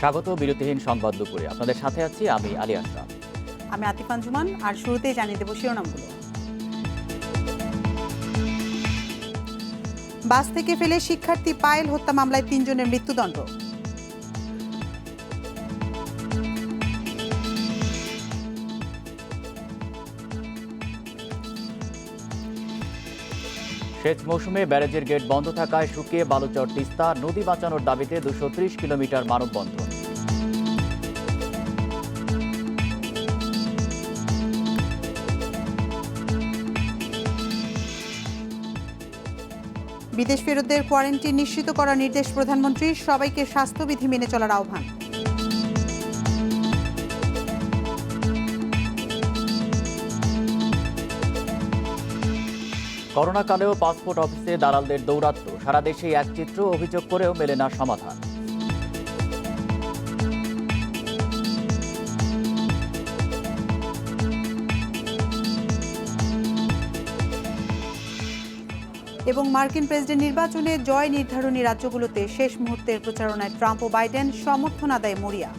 স্বাগত বিরতিহীন সংবাদ দুপুরে। আপনাদের সাথে আছি আমি আলী আশরাফ। আমি আতিফ আঞ্জুমান। আর শুরুতেই জানিয়ে দেব শিরোনামগুলো। বাস থেকে ফেলে শিক্ষার্থী পায়েল হত্যা মামলায় ৩ জনের মৃত্যুদণ্ড। সেচ মৌসুমে ব্যারেজের গেট বন্ধ থাকায় শুকিয়ে বালুচর তিস্তা নদী বাঁচানোর দাবিতে 230 কিলোমিটার মানববন্ধন। বিদেশ ফেরতদের কোয়ারেন্টিন নিশ্চিত করার নির্দেশ প্রধানমন্ত্রীর, সবাইকে স্বাস্থ্যবিধি মেনে চলার আহ্বান। করোনাকালেও পাসপোর্ট অফিসে দালালদের দৌরাত্ম্য, সারা দেশেই এক চিত্র, অভিযোগ করেও মেলে না সমাধান। এবং মার্কিন প্রেসিডেন্ট নির্বাচনে জয় নির্ধারণী রাজ্যগুলোতে শেষ মুহূর্তের প্রচারণায় ট্রাম্প ও বাইডেন, সমর্থন আদায়ে মরিয়া।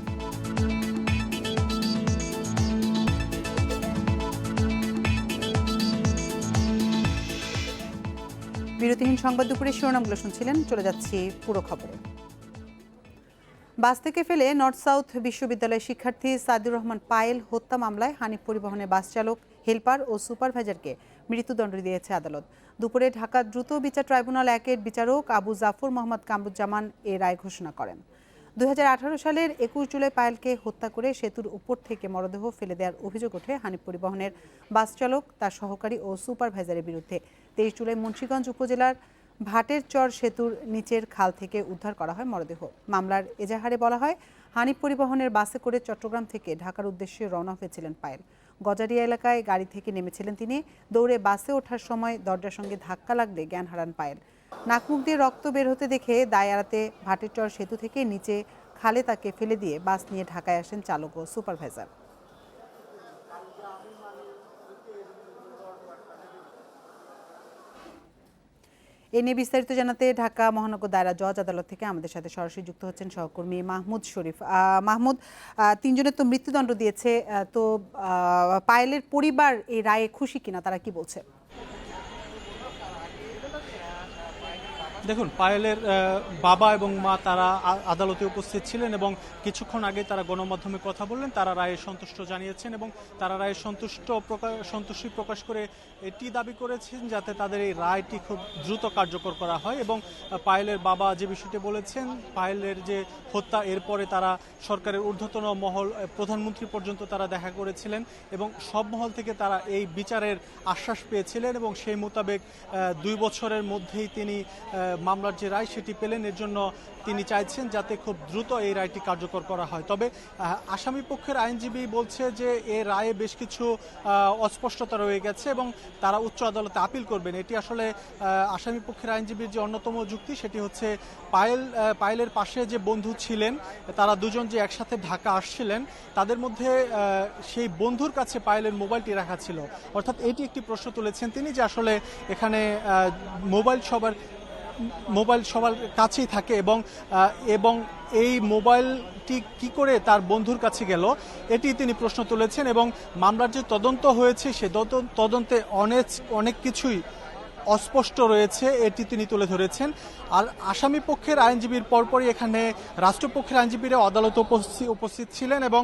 বিরতিহীন সংবাদ দুপুরে শিরোনামগুলো শুনছিলেন, চলে যাচ্ছি পুরো খবরে। বাস থেকে ফেলে নর্থ সাউথ বিশ্ববিদ্যালয়ের শিক্ষার্থী সাইদুর রহমান পায়েল হত্যা মামলায় হানিফ পরিবহনে বাস চালক, হেলপার ও সুপারভাইজারকে মৃত্যুদণ্ড দিয়েছে আদালত। দুপুরে ঢাকা দ্রুত বিচার ট্রাইব্যুনাল 1-এর বিচারক আবু জাফর মোহাম্মদ কামরুজ্জামান এ রায় ঘোষণা করেন। 2018 সালের 21 জুলাই পায়েলকে হত্যা করে সেতুর উপর থেকে মরদেহ ফেলে দেওয়ার অভিযোগ ওঠে হানিফ পরিবহনের বাস চালক, তার সহকারী ও সুপারভাইজারের বিরুদ্ধে। 23 জুলাই মুন্সিগঞ্জ উপজেলার ভাটের চর সেতুর নিচের খাল থেকে উদ্ধার করা হয় মরদেহ। মামলার এজাহারে বলা হয়, হানিফ পরিবহনের বাসে করে চট্টগ্রাম থেকে ঢাকার উদ্দেশ্যে রওনা হয়েছিলেন পায়েল। গজারিয়া এলাকায় গাড়ি থেকে নেমেছিলেন তিনি। দৌড়ে বাসে ওঠার সময় দরজার সঙ্গে ধাক্কা লাগলে জ্ঞান হারান পায়েল। নাকমুখ দিয়ে রক্ত বের হতে দেখে দায় এড়াতে ভাটের চর সেতু থেকে নিচে খালে তাকে ফেলে দিয়ে বাস নিয়ে ঢাকায় আসেন চালক ও সুপারভাইজার। এ নিয়ে বিস্তারিত জানাতে ঢাকা মহানগর দায়রা জজ আদালত থেকে আমাদের সাথে সরাসরি যুক্ত হচ্ছেন সহকর্মী মাহমুদ শরীফ। মাহমুদ, 3 জনের তো মৃত্যুদণ্ড দিয়েছে, তো পায়েলের পরিবার এই রায়ে খুশি কিনা, তারা কি বলছে? দেখুন, পায়েলের বাবা এবং মা তারা আদালতে উপস্থিত ছিলেন এবং কিছুক্ষণ আগে তারা গণমাধ্যমে কথা বললেন। তারা রায়ে সন্তুষ্ট জানিয়েছেন এবং তারা রায়ে সন্তুষ্টি প্রকাশ করে এটি দাবি করেছেন যাতে তাদের এই রায়টি খুব দ্রুত কার্যকর করা হয়। এবং পায়েলের বাবা যে বিষয়টি বলেছেন, পায়েলের যে হত্যা, এরপরে তারা সরকারের ঊর্ধ্বতন মহল, প্রধানমন্ত্রী পর্যন্ত তারা দেখা করেছিলেন এবং সব মহল থেকে তারা এই বিচারের আশ্বাস পেয়েছিলেন এবং সেই মোতাবেক 2 বছরের মধ্যেই তিনি মামলার যে রায় সেটি পেলেন। এর জন্য তিনি চাইছেন যাতে খুব দ্রুত এই রায়টি কার্যকর করা হয়। তবে আসামি পক্ষের আইনজীবী বলছে যে এই রায়ে বেশ কিছু অস্পষ্টতা রয়ে গেছে এবং তারা উচ্চ আদালতে আপিল করবেন। এটি আসলে আসামি পক্ষের আইনজীবীর যে অন্যতম যুক্তি, সেটি হচ্ছে পায়েলের পাশে যে বন্ধু ছিলেন, তারা দুজন যে একসাথে ঢাকা আসছিলেন, তাদের মধ্যে সেই বন্ধুর কাছে পায়েলের মোবাইলটি রাখা ছিল। অর্থাৎ এটি একটি প্রশ্ন তুলেছেন তিনি যে আসলে এখানে মোবাইল সবার কাছেই থাকে এবং এই মোবাইলটি কি করে তার বন্ধুর কাছে গেল, এটি তিনি প্রশ্ন তুলেছেন। এবং মামলার যে তদন্ত হয়েছে সে তদন্তে অনেক কিছুই অস্পষ্ট রয়েছে, এটি তিনি তুলে ধরেছেন। আর আসামি পক্ষের আইনজীবীর পরপরই এখানে রাষ্ট্রপক্ষের আইনজীবীরা আদালতে উপস্থিত ছিলেন এবং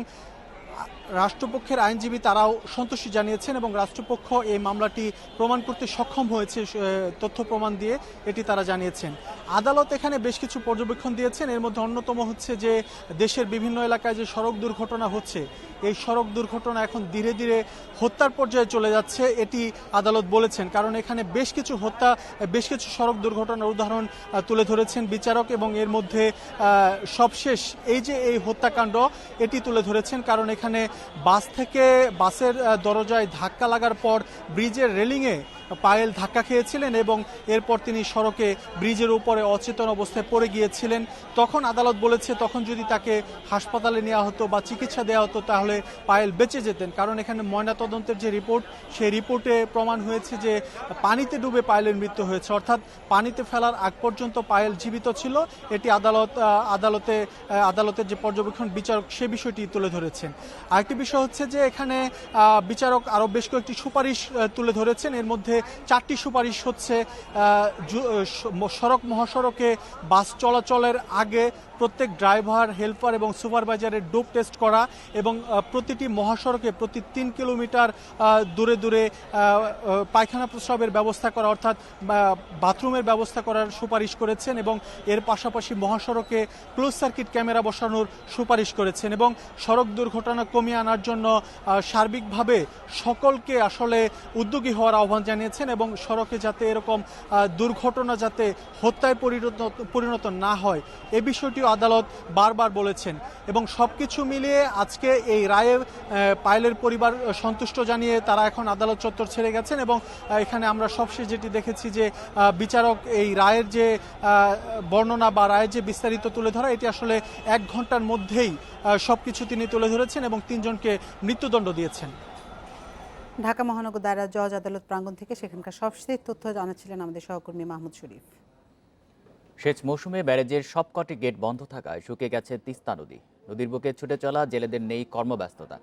রাষ্ট্রপক্ষের আইনজীবী তারাও সন্তুষ্টি জানিয়েছেন এবং রাষ্ট্রপক্ষ এই মামলাটি প্রমাণ করতে সক্ষম হয়েছে তথ্য প্রমাণ দিয়ে, এটি তারা জানিয়েছেন। আদালত এখানে বেশ কিছু পর্যবেক্ষণ দিয়েছেন। এর মধ্যে অন্যতম হচ্ছে যে দেশের বিভিন্ন এলাকায় যে সড়ক দুর্ঘটনা হচ্ছে, এই সড়ক দুর্ঘটনা এখন ধীরে ধীরে হত্যার পর্যায়ে চলে যাচ্ছে, এটি আদালত বলেছেন। কারণ এখানে বেশ কিছু সড়ক দুর্ঘটনার উদাহরণ তুলে ধরেছেন বিচারক এবং এর মধ্যে সবশেষ এই হত্যাকাণ্ড এটি তুলে ধরেছেন। কারণ এখানে বাসের দরজায় ধাক্কা লাগার পর ব্রিজের রেলিংয়ে পায়েল ধাক্কা খেয়েছিলেন এবং এরপর তিনি সড়কে ব্রিজের উপরে অচেতন অবস্থায় পড়ে গিয়েছিলেন। তখন আদালত বলেছে তখন যদি তাকে হাসপাতালে নেওয়া হতো বা চিকিৎসা দেওয়া হতো তাহলে পায়েল বেঁচে যেতেন, কারণ এখানে ময়নাতদন্তের যে রিপোর্ট সেই রিপোর্টে প্রমাণ হয়েছে যে পানিতে ডুবে পায়েলের মৃত্যু হয়েছে, অর্থাৎ পানিতে ফেলার আগ পর্যন্ত পায়েল জীবিত ছিল। এটি আদালতের যে পর্যবেক্ষণ বিচারক সে বিষয়টি তুলে ধরেছেন। আরেকটি বিষয় হচ্ছে যে এখানে বিচারক আরও বেশ কয়েকটি সুপারিশ তুলে ধরেছেন। এর মধ্যে 4টি সুপারিশ হচ্ছে সড়ক মহাসড়কে বাস চলাচলের আগে প্রত্যেক ড্রাইভার, হেল্পার এবং সুপারভাইজারের ডোপ টেস্ট করা এবং প্রতিটি মহাসড়কে প্রতি 3 কিলোমিটার দূরে দূরে পায়খানা প্রস্রাবের ব্যবস্থা করা, অর্থাৎ বাথরুমের ব্যবস্থা করার সুপারিশ করেছেন এবং এর পাশাপাশি মহাসড়কে ক্লোজ সার্কিট ক্যামেরা বসানোর সুপারিশ করেছেন এবং সড়ক দুর্ঘটনা কমিয়ে আনার জন্য সার্বিকভাবে সকলকে আসলে উদ্যোগী হওয়ার আহ্বান জানিয়েছেন এবং সড়কে যাতে এরকম দুর্ঘটনা যাতে হত্যায় পরিণত না হয় এ বিষয়টিও আদালত বারবার বলেছেন। এবং সবকিছু মিলিয়ে আজকে এই রায়ে পায়েলের পরিবার সন্তুষ্ট জানিয়ে তারা এখন আদালত চত্বর ছেড়ে গেছেন এবং এখানে আমরা সবশেষ যেটি দেখেছি যে বিচারক এই রায়ের যে বর্ণনা বা রায়ের যে বিস্তারিত তুলে ধরা, এটি আসলে 1 ঘন্টার মধ্যেই সবকিছু তিনি তুলে ধরেছেন এবং 3 জনকে মৃত্যুদণ্ড দিয়েছেন। ঢাকা মহানগর দায়রা জজ আদালত প্রাঙ্গণ থেকে সেখানকার সবশেষ তথ্য জানাচ্ছিলেন আমাদের সহকর্মী মাহমুদ শরীফ। সেচ মৌসুমে ব্যারেজের সবকটি গেট বন্ধ থাকায় শুকিয়ে গেছে তিস্তা নদী। নদীর বুকে ছুটে চলা জেলেদের নেই কর্মব্যস্ততা।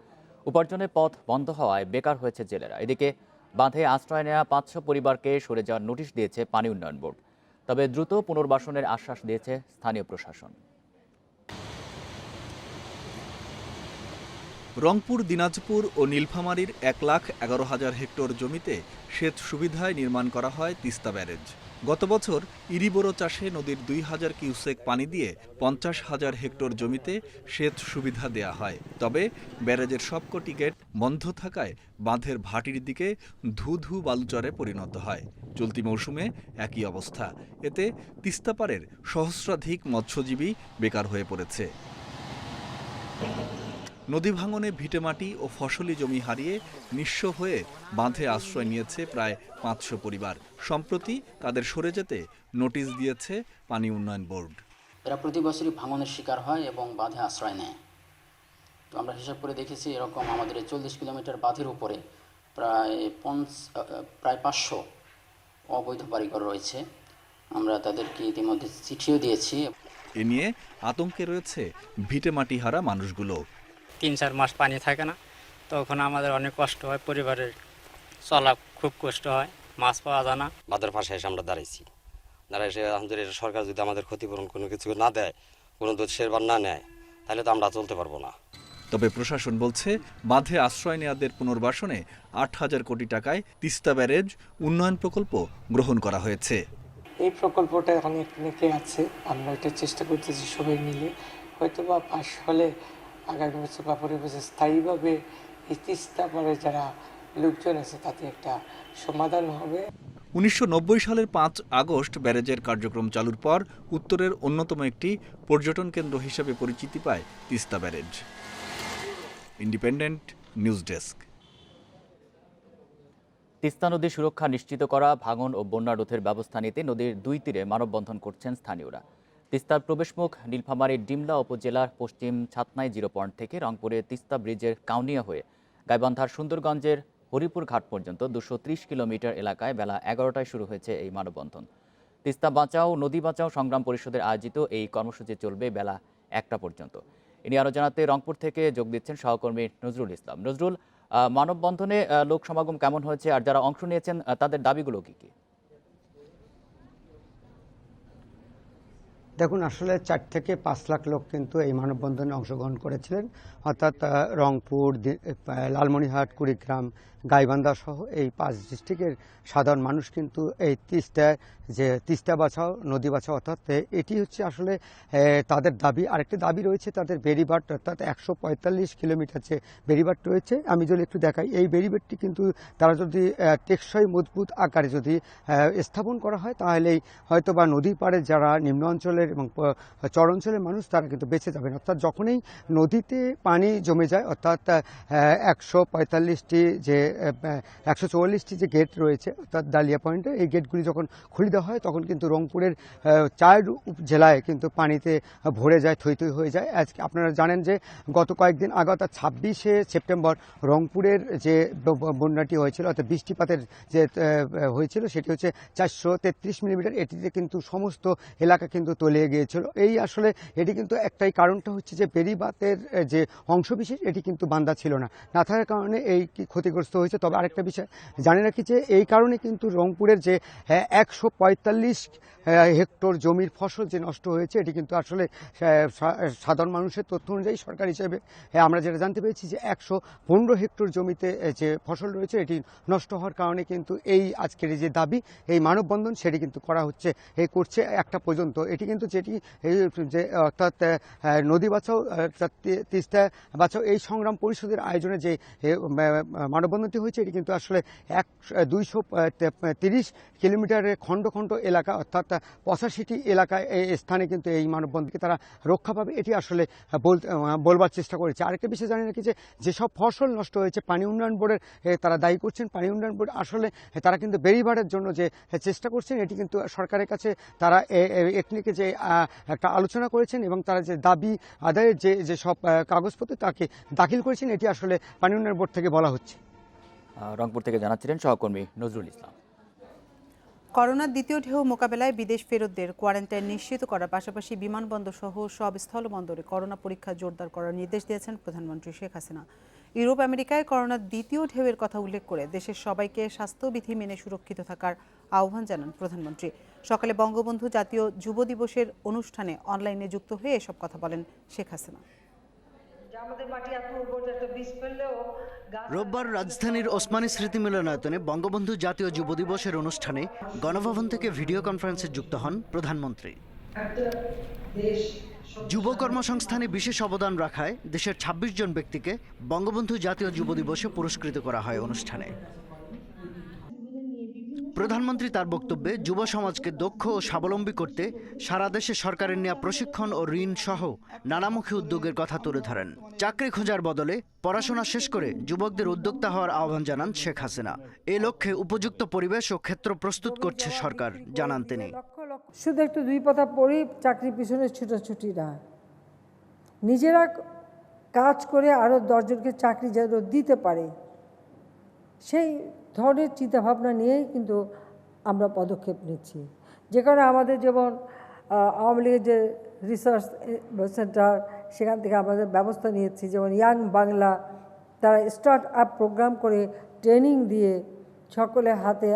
উপার্জনের পথ বন্ধ হওয়ায় বেকার হয়েছে জেলেরা। এদিকে বাঁধে আশ্রয় নেওয়া 500 পরিবারকে সরে যাওয়ার নোটিশ দিয়েছে পানি উন্নয়ন বোর্ড। তবে দ্রুত পুনর্বাসনের আশ্বাস দিয়েছে স্থানীয় প্রশাসন। রংপুর, দিনাজপুর ও নীলফামারীর 1,11,000 হেক্টর জমিতে সেচ সুবিধায় নির্মাণ করা হয় তিস্তা ব্যারেজ। গত বছর ইরিবোরো চাষে নদীর 2,000 কিউসেক পানি দিয়ে 50,000 হেক্টর জমিতে সেচ সুবিধা দেয়া হয়। তবে ব্যারেজের সবকটি গেট বন্ধ থাকায় বাঁধের ভাটির দিকে ধু ধু বালুচরে পরিণত হয়। চলতি মৌসুমে একই অবস্থা। এতে তিস্তাপাড়ের সহস্রাধিক মৎস্যজীবী বেকার হয়ে পড়েছে। নদী ভাঙনে ভিটেমাটি ও ফসলি জমি হারিয়ে নিঃস্ব হয়ে বাঁধে আশ্রয় নিয়েছে প্রায় 500 পরিবার। সম্প্রতি তাদের সরে যেতে নোটিশ দিয়েছে পানি উন্নয়ন বোর্ড। এরা প্রতি বছরই ভাঙনের শিকার হয় এবং বাঁধে আশ্রয় নেয়। তো আমরা হিসাব করে দেখেছি এরকম আমাদের 40 কিলোমিটার বাঁধের উপরে প্রায় 500 অবৈধ বাড়িঘর রয়েছে। আমরা তাদেরকে ইতিমধ্যে চিঠিও দিয়েছি। এ নিয়ে আতঙ্কে রয়েছে ভিটেমাটি হারা মানুষগুলো। 3-4 মাস পানি থাকে না, তখন আমাদের অনেক কষ্ট হয়, পরিবারের চলা খুব কষ্ট হয়, মাছ পাওয়া যায় না। বাঁধের পাশে এসে আমরা দাঁড়াইছি, আলহামদুলিল্লাহ সরকার যদি আমাদের ক্ষতিপূরণ কোনো কিছু না দেয়, কোনো দোষের বার না নেয়, তাহলে তো আমরা চলতে পারবো না। তবে প্রশাসন বলছে বাঁধে আশ্রয় নেওয়াদের পুনর্বাসনে 8,000 কোটি টাকায় তিস্তা ব্যারেজ উন্নয়ন প্রকল্প গ্রহণ করা হয়েছে। এই প্রকল্পটা অনেকে আছে, আমরা এটা চেষ্টা করতেছি সবাই মিলে, হয়তো বা পাশ হলে আগামী বছর বা পরের বছর স্থায়ীভাবে এই তিস্তা পাড়ে যারা লোকজন আছে তাতে একটা সমাধান হবে। 1990 সালের 5 আগস্ট ব্যারেজের কার্যক্রম চালুর পর উত্তরের অন্যতম একটি পর্যটন কেন্দ্র হিসেবে পরিচিতি পায় Teesta barrage. Independent News desk. Teesta নদীর সুরক্ষা নিশ্চিত করা, ভাঙন ও বন্যা রোধের ব্যবস্থা নিতে নদীর 2 তীরে মানববন্ধন করছেন স্থানীয়রা। তিস্তার প্রবেশমুখ নীলফামারীর ডিমলা উপজেলার পশ্চিম ছাতনাই জিরো পয়েন্ট থেকে রংপুরের তিস্তা ব্রিজের কাউনিয়া হয়ে গাইবান্ধার সুন্দরগঞ্জের হরিপুর ঘাট পর্যন্ত 230 কিলোমিটার এলাকায় বেলা 11টায় শুরু হয়েছে এই মানববন্ধন। তিস্তা বাঁচাও নদী বাঁচাও সংগ্রাম পরিষদের আয়োজিত এই কর্মসূচি চলবে বেলা 1টা পর্যন্ত। ইনি আরও জানাতে রংপুর থেকে যোগ দিচ্ছেন সহকর্মী নজরুল ইসলাম। নজরুল, মানববন্ধনে লোক সমাগম কেমন হয়েছে আর যারা অংশ নিয়েছেন তাদের দাবিগুলো কি কি? দেখুন, আসলে 4 থেকে 5 লাখ লোক কিন্তু এই মানববন্ধনে অংশগ্রহণ করেছিলেন, অর্থাৎ রংপুর, লালমনিরহাট, কুড়িগ্রাম, গাইবান্ধা সহ এই 5 ডিস্ট্রিক্টের সাধারণ মানুষ কিন্তু এই তিস্তা বাঁচাও নদী বাঁচাও, অর্থাৎ এটি হচ্ছে আসলে তাদের দাবি। আরেকটি দাবি রয়েছে তাদের বেড়িবাঁধ, অর্থাৎ 145 কিলোমিটার যে বেড়িবাঁধ রয়েছে, আমি যদি একটু দেখাই, এই বেড়িবাঁধটি কিন্তু তারা যদি টেকসই মজবুত আকারে যদি স্থাপন করা হয় তাহলেই হয়তো বা নদীর পাড়ে যারা নিম্ন অঞ্চলের অঞ্চলের এবং চর অঞ্চলের মানুষ তারা কিন্তু বেঁচে যাবেন। অর্থাৎ যখনই নদীতে পানি জমে যায়, অর্থাৎ 145টি যে 144টি যে গেট রয়েছে অর্থাৎ ডালিয়া পয়েন্টে, এই গেটগুলি যখন খুলে দেওয়া হয় তখন কিন্তু রংপুরের 4 জেলায় কিন্তু পানিতে ভরে যায়, থই থই হয়ে যায়। আজকে আপনারা জানেন যে গত কয়েকদিন আগে অর্থাৎ 26শে সেপ্টেম্বর রংপুরের যে বন্যাটি হয়েছিল অর্থাৎ বৃষ্টিপাতের যে হয়েছিল সেটি হচ্ছে 433 মিলিমিটার। এটিতে কিন্তু সমস্ত এলাকা কিন্তু তলিয়ে গিয়েছিল। এই আসলে এটি কিন্তু একটাই কারণটা হচ্ছে যে বেড়িবাঁধের যে অংশবিশেষ এটি কিন্তু বাঁধা ছিল না থাকার কারণে এই ক্ষতিগ্রস্ত হয়েছে। তবে আরেকটা বিষয় জানি রাখি যে এই কারণে কিন্তু রংপুরের যে 145 হেক্টর জমির ফসল যে নষ্ট হয়েছে এটি কিন্তু আসলে সাধারণ মানুষের তথ্য অনুযায়ী সরকার হিসেবে আমরা যেটা জানতে পেরেছি যে 115 হেক্টর জমিতে যে ফসল রয়েছে এটি নষ্ট হওয়ার কারণে কিন্তু এই আজকের যে দাবি, এই মানববন্ধন সেটি কিন্তু করছে একটা পর্যন্ত। এটি কিন্তু যেটি যে অর্থাৎ নদী বাঁচাও তিস্তা বাঁচাও এই সংগ্রাম পরিষদের আয়োজনে যে মানববন্ধনটি হয়েছে এটি কিন্তু আসলে 230 কিলোমিটারের খণ্ড খণ্ড এলাকা অর্থাৎ 85টি এলাকায় স্থানে কিন্তু এই মানববন্ধনকে তারা রক্ষা পাবে এটি আসলে বলবার চেষ্টা করেছে। আরেকটা বিষয় জানি নাকি যে যেসব ফসল নষ্ট হয়েছে পানি উন্নয়ন বোর্ডের তারা দায়ী করছেন। পানি উন্নয়ন বোর্ড আসলে তারা কিন্তু বেড়িবাঁধের জন্য যে চেষ্টা করছেন এটি কিন্তু সরকারের কাছে তারা এটনিকে যে একটা আলোচনা করেছেন এবং তারা যে দাবি আদায়ের যে সব কাগজপত্র তাকে দাখিল করেছেন এটি আসলে পানি উন্নয়ন বোর্ড থেকে বলা হচ্ছে। রংপুর থেকে জানাচ্ছিলেন সহকর্মী নজরুল ইসলাম। করোনার দ্বিতীয় ঢেউ মোকাবেলায় বিদেশ ফেরতদের কোয়ারেন্টাইন নিশ্চিত করার পাশাপাশি বিমানবন্দর সহ সব স্থলবন্দরে করোনা পরীক্ষা জোরদার করার নির্দেশ দিয়েছেন প্রধানমন্ত্রী শেখ হাসিনা। ইউরোপ আমেরিকায় করোনার দ্বিতীয় ঢেউয়ের কথা উল্লেখ করে দেশের সবাইকে স্বাস্থ্যবিধি মেনে সুরক্ষিত থাকার আহ্বান জানান প্রধানমন্ত্রী। সকালে বঙ্গবন্ধু জাতীয় যুব দিবসের অনুষ্ঠানে অনলাইনে যুক্ত হয়ে এসব কথা বলেন শেখ হাসিনা। রোববার রাজধানীর ওসমানী স্মৃতি মিলনায়তনে বঙ্গবন্ধু জাতীয় যুব দিবসের অনুষ্ঠানে গণভবন থেকে ভিডিও কনফারেন্সে যুক্ত হন প্রধানমন্ত্রী। যুব কর্মসংস্থানে বিশেষ অবদান রাখায় দেশের ২৬ জন ব্যক্তিকে বঙ্গবন্ধু জাতীয় যুব দিবসে পুরস্কৃত করা হয় অনুষ্ঠানে। প্রধানমন্ত্রী তার বক্তব্যে যুব সমাজকে দক্ষ ও স্বাবলম্বী করতে সারা দেশে সরকারের নেওয়া প্রশিক্ষণ ও ঋণ সহ নানামুখী উদ্যোগের কথা তুলে ধরেন। চাকরি খোঁজার বদলে পড়াশোনা শেষ করে যুবকদের উদ্যোক্তা হওয়ার আহ্বান জানান শেখ হাসিনা। এই লক্ষ্যে উপযুক্ত পরিবেশ ও ক্ষেত্র প্রস্তুত করছে সরকার জানান তিনি। শুধু একটু দুই পাতা পড়ি চাকরির পিছনে ছুটোছুটি না, নিজেরা কাজ করে আরও 10 জনকে চাকরি যেন দিতে পারে সেই ধরনের চিন্তাভাবনা নিয়েই কিন্তু আমরা পদক্ষেপ নিচ্ছি। যে কারণে আমাদের যেমন আওয়ামী লীগের যে রিসার্চ সেন্টার সেখান থেকে আমাদের ব্যবস্থা নিয়েছি, যেমন ইয়াং বাংলা তারা স্টার্ট আপ প্রোগ্রাম করে ট্রেনিং দিয়ে সকলের হাতে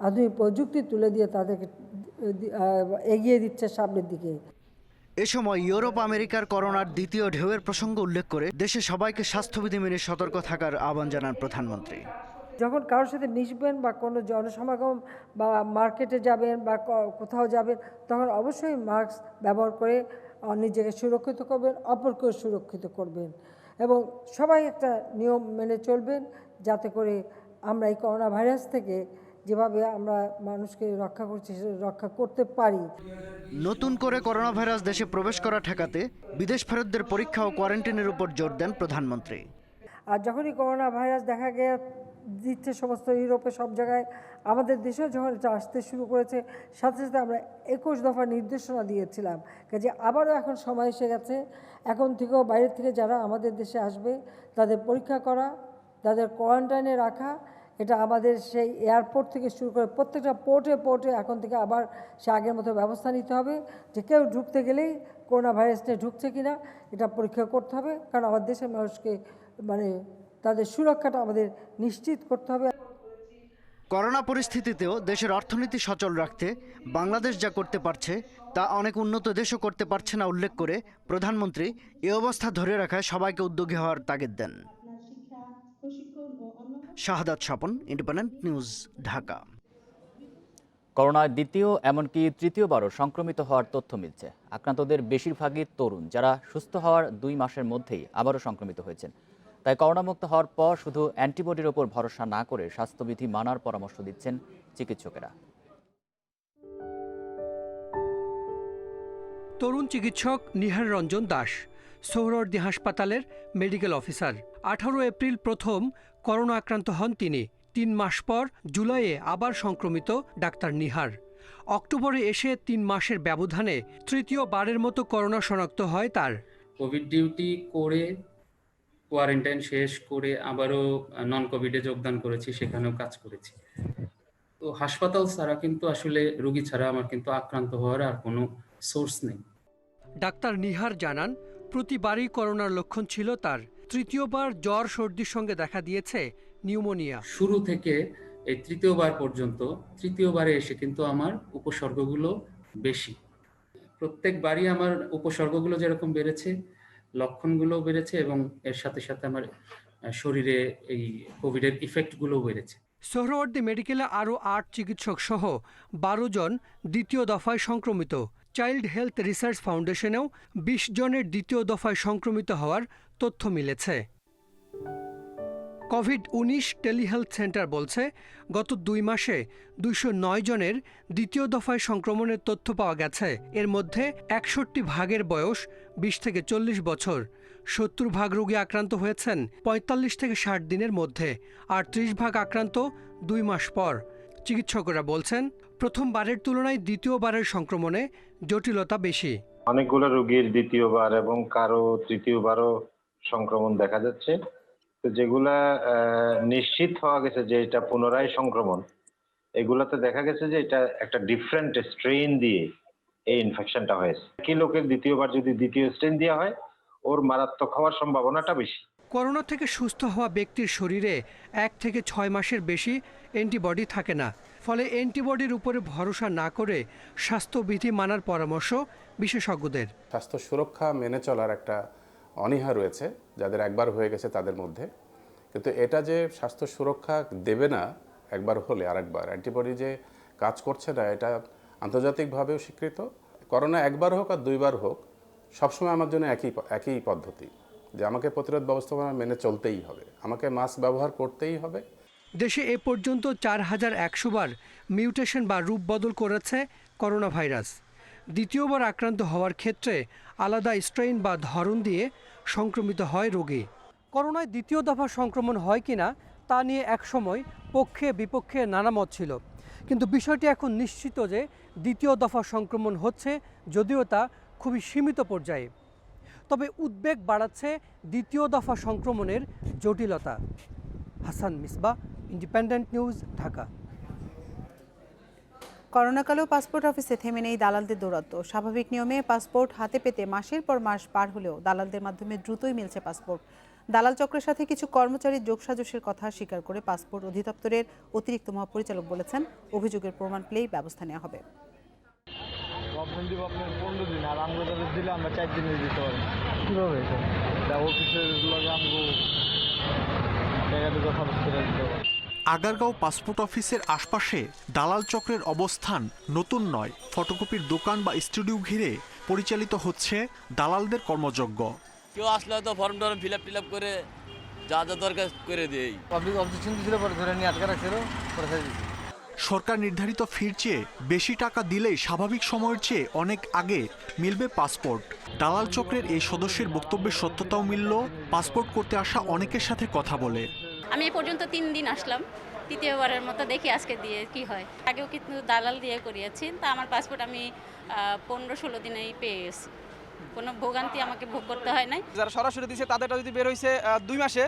আধুনিক প্রযুক্তি তুলে দিয়ে তাদেরকে এগিয়ে দিচ্ছে সামনের দিকে। এ সময় ইউরোপ আমেরিকার করোনার দ্বিতীয় ঢেউয়ের প্রসঙ্গ উল্লেখ করে দেশে সবাইকে স্বাস্থ্যবিধি মেনে সতর্ক থাকার আহ্বান জানান প্রধানমন্ত্রী। যখন কারোর সাথে মিশবেন বা কোনো জনসমাগম বা মার্কেটে যাবেন বা কোথাও যাবেন তখন অবশ্যই মাস্ক ব্যবহার করে নিজেকে সুরক্ষিত করবেন, অপরকেও সুরক্ষিত করবেন এবং সবাই একটা নিয়ম মেনে চলবেন যাতে করে আমরা এই করোনা ভাইরাস থেকে যেভাবে আমরা মানুষকে রক্ষা করছি সেটা রক্ষা করতে পারি। নতুন করে করোনা ভাইরাস দেশে প্রবেশ করা ঠেকাতে বিদেশ ফেরতদের পরীক্ষা ও কোয়ারেন্টাইনের উপর জোর দেন প্রধানমন্ত্রী। আর যখনই করোনা ভাইরাস দেখা দিচ্ছে সমস্ত ইউরোপে সব জায়গায়, আমাদের দেশেও যখন এটা আসতে শুরু করেছে সাথে সাথে আমরা 21 দফা নির্দেশনা দিয়েছিলাম। কাজে আবারও এখন সময় এসে গেছে, এখন থেকেও বাইরের থেকে যারা আমাদের দেশে আসবে তাদের পরীক্ষা করা, তাদের কোয়ারেন্টাইনে রাখা, এটা আমাদের সেই এয়ারপোর্ট থেকে শুরু করে প্রত্যেকটা পোর্টে এখন থেকে আবার সে আগের মতো ব্যবস্থা নিতে হবে যে কেউ ঢুকতে গেলেই করোনা ভাইরাস নিয়ে ঢুকছে কিনা এটা পরীক্ষা করতে হবে, কারণ আমার দেশের মানুষকে তাদের সুরক্ষাটা আমাদের নিশ্চিত করতে হবে। করোনা পরিস্থিতিতেও দেশের অর্থনীতি সচল রাখতে বাংলাদেশ যা করতে পারছে তা অনেক উন্নত দেশও করতে পারছে না উল্লেখ করে প্রধানমন্ত্রী এই অবস্থা ধরে রাখায় সবাইকে উদ্যোগী হওয়ার তাগিদ দেন। শাহাদাত স্বপন, ইন্ডিপেন্ডেন্ট নিউজ, ঢাকা। করোনায় দ্বিতীয় এমনকি তৃতীয়বারও সংক্রমিত হওয়ার তথ্য মিলছে। আক্রান্তদের বেশিরভাগই তরুণ, যারা সুস্থ হওয়ার 2 মাসের মধ্যেই আবারও সংক্রমিত হয়েছেন। তাই করোনামুক্ত হওয়ার পর শুধু অ্যান্টিবডির ওপর ভরসা না করে স্বাস্থ্যবিধি মানার পরামর্শ দিচ্ছেন চিকিৎসকেরা। তরুণ চিকিৎসক নিহার রঞ্জন দাস, সোহরাওয়ার্দী হাসপাতালের মেডিকেল অফিসার। 18 এপ্রিল প্রথম করোনা আক্রান্ত হন তিনি। 3 মাস পর জুলাইয়ে আবার সংক্রমিত ডাক্তার নিহার। অক্টোবরে এসে 3 মাসের ব্যবধানে তৃতীয়বারের মতো করোনা শনাক্ত হয় তার। কোভিড ডিউটি করে কোয়ারেন্টাইন শেষ করে আবারও নন কোভিডে যোগদান করেছি, সেখানেও কাজ করেছি। তো হাসপাতাল ছাড়া কিন্তু আসলে রোগী ছাড়া আমার কিন্তু আক্রান্ত হওয়ার আর কোনো সোর্স নেই। ডাক্তার নিহার জানান, প্রতিবারই করোনার লক্ষণ ছিল তার। তৃতীয়বার জ্বর সর্দির সঙ্গে দেখা দিয়েছে নিউমোনিয়া। শুরু থেকে এই তৃতীয়বার পর্যন্ত, তৃতীয়বারে এসে কিন্তু আমার উপসর্গগুলো বেশি। প্রত্যেকবারই আমার উপসর্গগুলো যেরকম বেড়েছে, লক্ষণগুলো বেড়েছে এবং এর সাথে সাথে আমার শরীরে এই কোভিডের ইফেক্টগুলো বেড়েছে। সোহরাওয়ার্দী মেডিকেলে আরও 8 চিকিৎসক সহ 12 জন দ্বিতীয় দফায় সংক্রমিত। চাইল্ড হেলথ রিসার্চ ফাউন্ডেশনেও 20 জনের দ্বিতীয় দফায় সংক্রমিত হওয়ার তথ্য মিলেছে। কোভিড-19 টেলিহেলথ সেন্টার বলছে, গত 2 মাসে 209 জনের দ্বিতীয় দফায় সংক্রমণের তথ্য পাওয়া গেছে। এর মধ্যে 61 ভাগের বয়স 20 থেকে 40 বছর। 70 ভাগ রোগী আক্রান্ত হয়েছেন 45 থেকে 60 দিনের মধ্যে, আর 30 ভাগ আক্রান্ত 2 মাস পর। চিকিৎসকরা বলছেন, প্রথমবারের তুলনায় দ্বিতীয়বারের সংক্রমণে জটিলতা বেশি। অনেকগুলো রোগীর দ্বিতীয়বার এবং কারো তৃতীয়বারও সংক্রমণ দেখা যাচ্ছে। তো যেগুলা নিশ্চিত হওয়া গেছে যে এটা পুনরায় সংক্রমণ, এগুলাতে দেখা গেছে যে এটা একটা ডিফারেন্ট স্ট্রেইন দিয়ে এই ইনফেকশনটা হয়েছে। কি লোকের দ্বিতীয়বার যদি দ্বিতীয় স্ট্রেইন দেওয়া হয়, ওর মারাত্মক হওয়ার সম্ভাবনাটা বেশি। করোনা থেকে সুস্থ হওয়া ব্যক্তির শরীরে 1 থেকে 6 মাসের বেশি অ্যান্টিবডি থাকে না। ফলে অ্যান্টিবডির উপরে ভরসা না করে স্বাস্থ্যবিধি মানার পরামর্শ বিশেষজ্ঞদের। স্বাস্থ্য সুরক্ষা মেনে চলার একটা অনীহা রয়েছে যাদের একবার হয়ে গেছে তাদের মধ্যে, কিন্তু এটা যে স্বাস্থ্য সুরক্ষা দেবে না একবার হলে আরেকবার, অ্যান্টিবডি যে কাজ করছে না, এটা আন্তর্জাতিকভাবেও স্বীকৃত। করোনা একবার হোক আর 2বার হোক, সবসময় আমার জন্য একই পদ্ধতি, যে আমাকে প্রতিরোধ ব্যবস্থাপনা মেনে চলতেই হবে, আমাকে মাস্ক ব্যবহার করতেই হবে। দেশে এ পর্যন্ত 4100 বার মিউটেশন বা রূপ বদল করেছে করোনা ভাইরাস। দ্বিতীয়বার আক্রান্ত হওয়ার ক্ষেত্রে আলাদা স্ট্রেইন বা ধরন দিয়ে সংক্রমিত হয় রোগী। করোনায় দ্বিতীয় দফা সংক্রমণ হয় কিনা তা নিয়ে একসময় পক্ষে বিপক্ষে নানা মত ছিল, কিন্তু বিষয়টি এখন নিশ্চিত যে দ্বিতীয় দফা সংক্রমণ হচ্ছে, যদিও তা খুবই সীমিত পর্যায়ে। তবে উদ্বেগ বাড়াচ্ছে দ্বিতীয় দফা সংক্রমণের জটিলতা। হাসান মিসবাহ, ইন্ডিপেন্ডেন্ট নিউজ, ঢাকা। করোনাকালেও পাসপোর্ট অফিসে থেমে নেই দালালদের দৌরাত্ম্য। স্বাভাবিক নিয়মে পাসপোর্ট হাতে পেতে মাসের পর মাস পার হলেও দালালদের মাধ্যমে দ্রুতই মিলছে পাসপোর্ট। দালাল চক্রের সাথে কিছু কর্মচারীর যোগসাজশের কথা স্বীকার করে পাসপোর্ট অধিদপ্তরের অতিরিক্ত মহাপরিচালক বলেছেন, অভিযোগের প্রমাণ পেলেই ব্যবস্থা নেওয়া হবে। আগারগাঁও পাসপোর্ট অফিসের আশপাশে দালাল চক্রের অবস্থান নতুন নয়। ফটোকপির দোকান বা স্টুডিও ঘিরে পরিচালিত হচ্ছে দালালদের কর্মযজ্ঞ। কেউ আসলে তো ফর্ম টর্ম ফিল আপ করে যা যা দরকার করে দেয়। সরকার নির্ধারিত ফির চেয়ে বেশি টাকা দিলেই স্বাভাবিক সময়ের চেয়ে অনেক আগে মিলবে পাসপোর্ট। দালাল চক্রের এই সদস্যের বক্তব্যের সত্যতাও মিলল পাসপোর্ট করতে আসা অনেকের সাথে কথা বলে। আমি এ পর্যন্ত 3 দিন আসলাম, তৃতীয়বারের মতো দেখি আজকে দিয়ে কি হয়। আগেও কিন্তু দালাল দিয়ে করিয়েছি, তা আমার পাসপোর্ট আমি 15-16 দিনেই পেয়ে গেছি। কোনো ভোগান্তি আমাকে ভোগ করতে হয় নাই। যারা সরাসরি দিয়েছে তাদেরটা যদি বের হয়েছে 2 মাসে,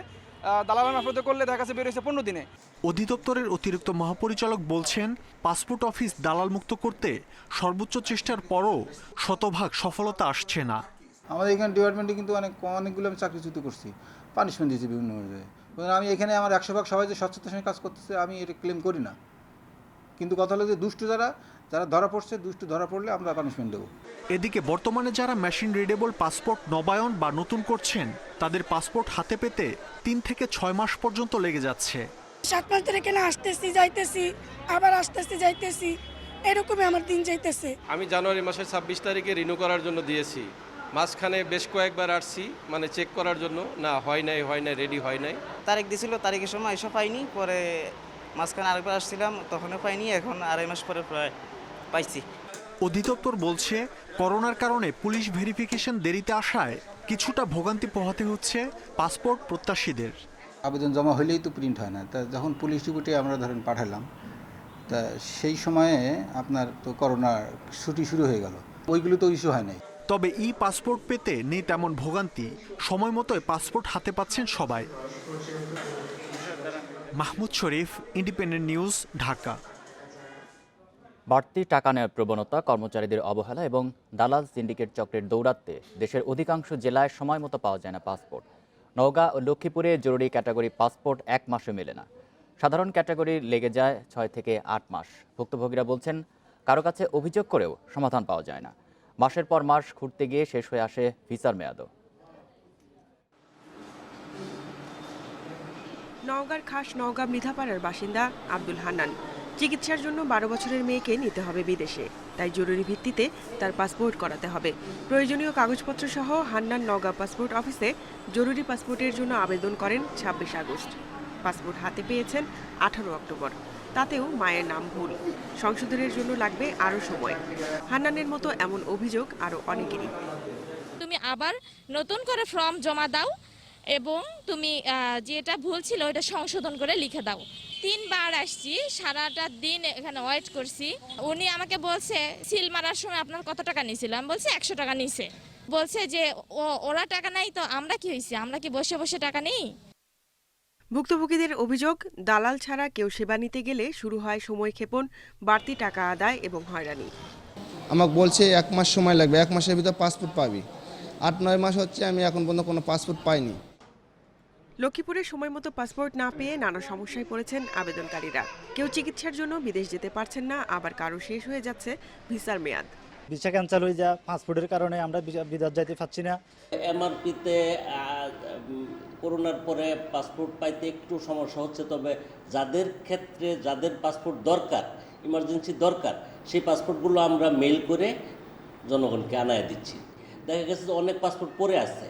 দালালের মারফত করলে দেখা যাচ্ছে বের হয়েছে 15 দিনে। অধিদপ্তরের অতিরিক্ত মহাপরিচালক বলছেন, পাসপোর্ট অফিস দালাল মুক্ত করতে সর্বোচ্চ চেষ্টার পরও শতভাগ সফলতা আসছে না। আমাদের এখানে ডিপার্টমেন্টে কিন্তু অনেকগুলো আমি চাকরিচ্যুত করছি, পানিশমেন্ট দিয়েছি বিভিন্ন পর্যায়ে। আমি এখানে আমার 100 ভাগ সবাই যে স্বচ্ছতার সঙ্গে কাজ করতেছে আমি এটা ক্লেম করি না, কিন্তু কথা হলো যে দুষ্টু যারা ধরা পড়ছে, দুষ্টু ধরা পড়লে আমরা পানিশমেন্ট দেবো। এদিকে বর্তমানে যারা মেশিন রিডেবল পাসপোর্ট নবায়ন বা নতুন করছেন, তাদের পাসপোর্ট হাতে পেতে 3 থেকে 6 মাস পর্যন্ত লেগে যাচ্ছে। 7 মাস ধরে কেন আসতেছি যাইতেছি, আবার আসতেছি যাইতেছি, এরকমই আমার দিন যাইতেছে। আমি জানুয়ারি মাসের 26 তারিখে রিনিউ করার জন্য দিয়েছি। মাঝখানে বেশ কয়েকবার আসছি, মানে চেক করার জন্য, না হয় নাই রেডি হয় নাই। তারিখ দিয়েছিল, তারিখের সময় এসব পাইনি, পরে মাঝখানে আরেকবার আসছিলাম, তখনও পাইনি, এখন 2.5 মাস পরে প্রায় পাইছি। অধিদপ্তর বলছে করোনার কারণে পুলিশ ভেরিফিকেশন দেরিতে আসায় কিছুটা ভোগান্তি পোহাতে হচ্ছে পাসপোর্ট প্রত্যাশীদের। আবেদন জমা হলেই তো প্রিন্ট হয় না, তা যখন পুলিশ ডিউটি আমরা ধরেন পাঠালাম, তা সেই সময়ে আপনার তো করোনার ছুটি শুরু হয়ে গেল, ওইগুলো তো ইস্যু হয় নাই। তবে ই পাসপোর্ট পেতে নেই তেমন ভোগান্তি, সময় মতোই পাসপোর্ট হাতে পাচ্ছেন সবাই। মাহমুদ শরীফ, ইন্ডিপেন্ডেন্ট নিউজ, ঢাকা। বাড়তি টাকা নেওয়ার প্রবণতা, কর্মচারীদের অবহেলা এবং দালাল সিন্ডিকেট চক্রের দৌরাত্ম্যে দেশের অধিকাংশ জেলায় সময় মতো পাওয়া যায় না পাসপোর্ট। নওগাঁ ও লক্ষ্মীপুরে জরুরি ক্যাটাগরি পাসপোর্ট 1 মাসে মেলে না। সাধারণ ক্যাটাগরি লেগে যায় 6 থেকে 8 মাস। ভুক্তভোগীরা বলছেন, কারো কাছে অভিযোগ করেও সমাধান পাওয়া যায় না। মাসের পর মাস ঘুরতে গিয়ে শেষ হয়ে আসে ভিসার মেয়াদও। নওগাঁর খাস নওগাঁ মৃধাপাড়ার বাসিন্দা আব্দুল হান্নান চিকিৎসার জন্য 12 বছরের মেয়েকে নিতে হবে বিদেশে, তাই জরুরি ভিত্তিতে তার পাসপোর্ট করাতে হবে। প্রয়োজনীয় কাগজপত্র সহ হান্নান নওগাঁ পাসপোর্ট অফিসে জরুরি পাসপোর্টের জন্য আবেদন করেন 26 আগস্ট। পাসপোর্ট হাতে পেয়েছেন 18 অক্টোবর। তাতেও মায়ের নাম ভুল, সংশোধনের জন্য লাগবে আরও সময়। হান্নানের মতো এমন অভিযোগ আরও অনেকেরই। তুমি আবার নতুন করে ফর্ম জমা দাও এবং তুমি যেটা ভুল ছিল ওটা সংশোধন করে লিখে দাও। 3 বার আসছি, সারাটা দিন এখানে ওয়েট করছি। উনি আমাকে বলছে সিল মারার সময় আপনার কত টাকা নিয়েছিল, আমি বলছি 100 টাকা নিছে। বলছে যে ওরা টাকা নাই তো আমরা কি হয়েছে, আমরা কি বসে বসে টাকা নেই? ভুক্তভোগীদের অভিযোগ, দালাল ছাড়া কেউ সেবা নিতে গেলে শুরু হয় সময়ক্ষেপণ, বাড়তি টাকা আদায় এবং হয়রানি। আমাকে বলছে 1 মাস সময় লাগবে, 1 মাসের ভিতর পাসপোর্ট পাবি। 8-9 মাস হচ্ছে, আমি এখন পর্যন্ত কোনো পাসপোর্ট পাইনি। লক্ষ্মীপুরে সময় মতো পাসপোর্ট না পেয়ে নানা সমস্যায় পড়েছেন আবেদনকারীরা। কেউ চিকিৎসার জন্য বিদেশ যেতে পারছেন না, আবার কারো শেষ হয়ে যাচ্ছে ভিসার মেয়াদ। ভিসা ক্যান্সেল হয়ে যায়, পাসপোর্টের কারণে আমরা বিদেশ যেতে পারছি না। এমআরপিতে করোনার পরে পাসপোর্ট পাইতে একটু সমস্যা হচ্ছে, তবে যাদের ক্ষেত্রে যাদের পাসপোর্ট দরকার, ইমার্জেন্সি দরকার, সেই পাসপোর্টগুলো আমরা মেইল করে জনগণকে আনায় দিচ্ছি। দেখা গেছে যে অনেক পাসপোর্ট পড়ে আছে,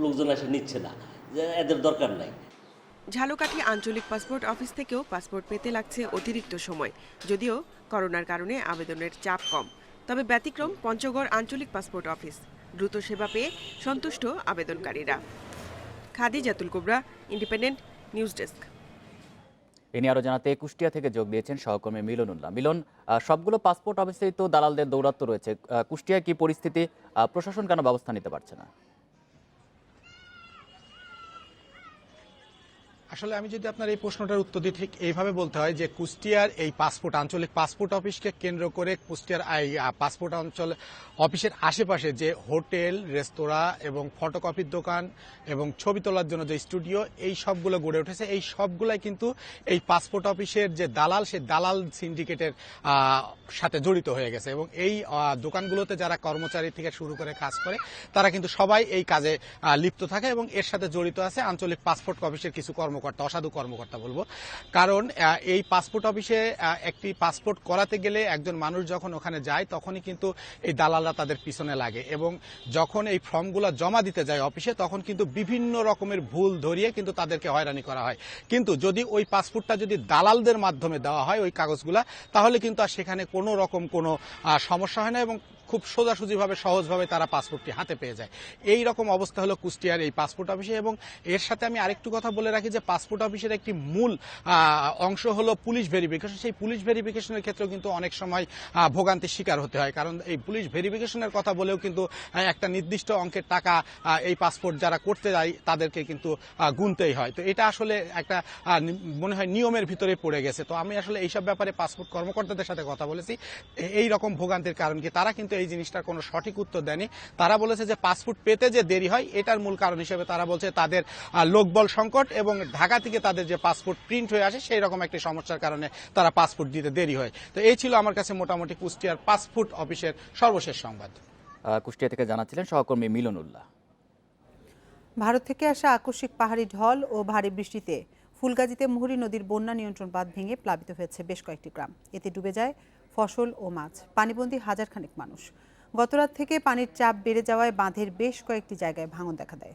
লোকজন এসে নিচ্ছে না, যে এদের দরকার নাই। ঝালকাঠি আঞ্চলিক পাসপোর্ট অফিস থেকেও পাসপোর্ট পেতে লাগছে অতিরিক্ত সময়, যদিও করোনার কারণে আবেদনের চাপ কম। তবে ব্যতিক্রম পঞ্চগড় আঞ্চলিক পাসপোর্ট অফিস, দ্রুত সেবা পেয়ে সন্তুষ্ট আবেদনকারীরা। খাদিজাতুল কুবরা, ইন্ডিপেন্ডেন্ট নিউজ ডেস্ক। এ নিয়ে আরও জানাতে কুষ্টিয়া থেকে যোগ দিয়েছেন সহকর্মী মিলনুল্লাহ। মিলন, সবগুলো পাসপোর্ট অফিসেই তো দালালদের দৌরাত্ম্য রয়েছে। কুষ্টিয়ায় কি পরিস্থিতি, প্রশাসন কেন ব্যবস্থা নিতে পারছে না? আসলে আমি যদি আপনার এই প্রশ্নটার উত্তর দিই, ঠিক এইভাবে বলতে হয় যে কুষ্টিয়ার এই পাসপোর্ট আঞ্চলিক পাসপোর্ট অফিসকে কেন্দ্র করে কুষ্টিয়ার এই পাসপোর্ট অঞ্চল অফিসের আশেপাশে যে হোটেল, রেস্তোরাঁ এবং ফটোকপির দোকান এবং ছবি তোলার জন্য যে স্টুডিও, এই সবগুলো গড়ে উঠেছে। এই সবগুলাই কিন্তু এই পাসপোর্ট অফিসের যে দালাল, সেই দালাল সিন্ডিকেটের সাথে জড়িত হয়ে গেছে। এবং এই দোকানগুলোতে যারা কর্মচারী থেকে শুরু করে কাজ করে, তারা কিন্তু সবাই এই কাজে লিপ্ত থাকে এবং এর সাথে জড়িত আছে আঞ্চলিক পাসপোর্ট অফিসের কিছু কর্মকর্তা, অসাধু কর্মকর্তা বলবো। কারণ এই পাসপোর্ট অফিসে একটি পাসপোর্ট করাতে গেলে একজন মানুষ যখন ওখানে যায়, তখনই কিন্তু এই দালালরা তাদের পিছনে লাগে এবং যখন এই ফর্মগুলো জমা দিতে যায় অফিসে, তখন কিন্তু বিভিন্ন রকমের ভুল ধরিয়ে কিন্তু তাদেরকে হয়রানি করা হয়। কিন্তু যদি ওই পাসপোর্টটা যদি দালালদের মাধ্যমে দেওয়া হয় ওই কাগজগুলা, তাহলে কিন্তু আর সেখানে কোনো রকম কোনো সমস্যা হয় না এবং খুব সোজাসুজিভাবে সহজভাবে তারা পাসপোর্টটি হাতে পেয়ে যায়। এই রকম অবস্থা হলো কুষ্টিয়ার এই পাসপোর্ট অফিসে। এবং এর সাথে আমি আরেকটু কথা বলে রাখি যে পাসপোর্ট অফিসের একটি মূল অংশ হলো পুলিশ ভেরিফিকেশন। সেই পুলিশ ভেরিফিকেশনের ক্ষেত্রেও কিন্তু অনেক সময় ভোগান্তির শিকার হতে হয়, কারণ এই পুলিশ ভেরিফিকেশনের কথা বলেও কিন্তু একটা নির্দিষ্ট অঙ্কের টাকা এই পাসপোর্ট যারা করতে যায় তাদেরকে কিন্তু গুনতেই হয়। তো এটা আসলে একটা মনে হয় নিয়মের ভিতরে পড়ে গেছে। তো আমি আসলে এইসব ব্যাপারে পাসপোর্ট কর্মকর্তাদের সাথে কথা বলেছি। এই রকম ভোগান্তির কারণ কি, তারা কিন্তু এই জিনিসটার কোনো সঠিক উত্তর দেয়নি। তারা বলেছে যে পাসপোর্ট পেতে যে দেরি হয়, এটার মূল কারণ হিসেবে তারা বলছে তাদের লোকবল সংকট এবং ঢাকা থেকে তাদের যে পাসপোর্ট প্রিন্ট হয়ে আসে সেই রকম একটি সমস্যার কারণে তারা পাসপোর্ট দিতে দেরি হয়। তো এই ছিল আমার কাছে মোটামুটি কুষ্টিয়ার পাসপোর্ট অফিসের সর্বশেষ সংবাদ। কুষ্টিয়া থেকে জানাচ্ছিলেন সহকর্মী মিলনুল্লাহ। ভারত থেকে আসা আকস্মিক পাহাড়ি ঢল ও ভারী বৃষ্টিতে ফুলগাজীতে মুহুরী নদীর বন্যা নিয়ন্ত্রণ বাঁধ ভেঙে প্লাবিত হয়েছে বেশ কয়েকটি গ্রাম। এতে ডুবে যায় ফসল ও মাছ, পানিবন্দী হাজার খানেক মানুষ। গতরাত থেকে পানির চাপ বেড়ে যাওয়ায় বাঁধের বেশ কয়েকটি জায়গায় ভাঙন দেখা দেয়।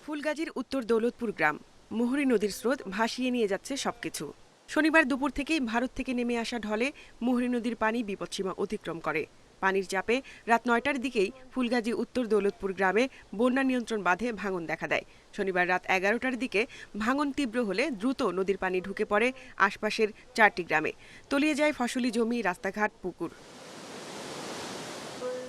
ফুলগাজীর উত্তর দৌলতপুর গ্রাম, মুহুরী নদীর স্রোত ভাসিয়ে নিয়ে যাচ্ছে সবকিছু। শনিবার দুপুর থেকেই ভারত থেকে নেমে আসা ঢলে মুহুরী নদীর পানি বিপদসীমা অতিক্রম করে। পানির চাপে রাত ৯টার দিকেই ফুলগাজী উত্তর দৌলতপুর গ্রামে বন্যা নিয়ন্ত্রণ বাঁধে ভাঙন দেখা দেয়। শনিবার রাত 11টার দিকে ভাঙন তীব্র হলে দ্রুত নদীর পানি ঢুকে পড়ে আশপাশের 4টি গ্রামে। তলিয়ে যায় ফসলি জমি, রাস্তাঘাট, পুকুর।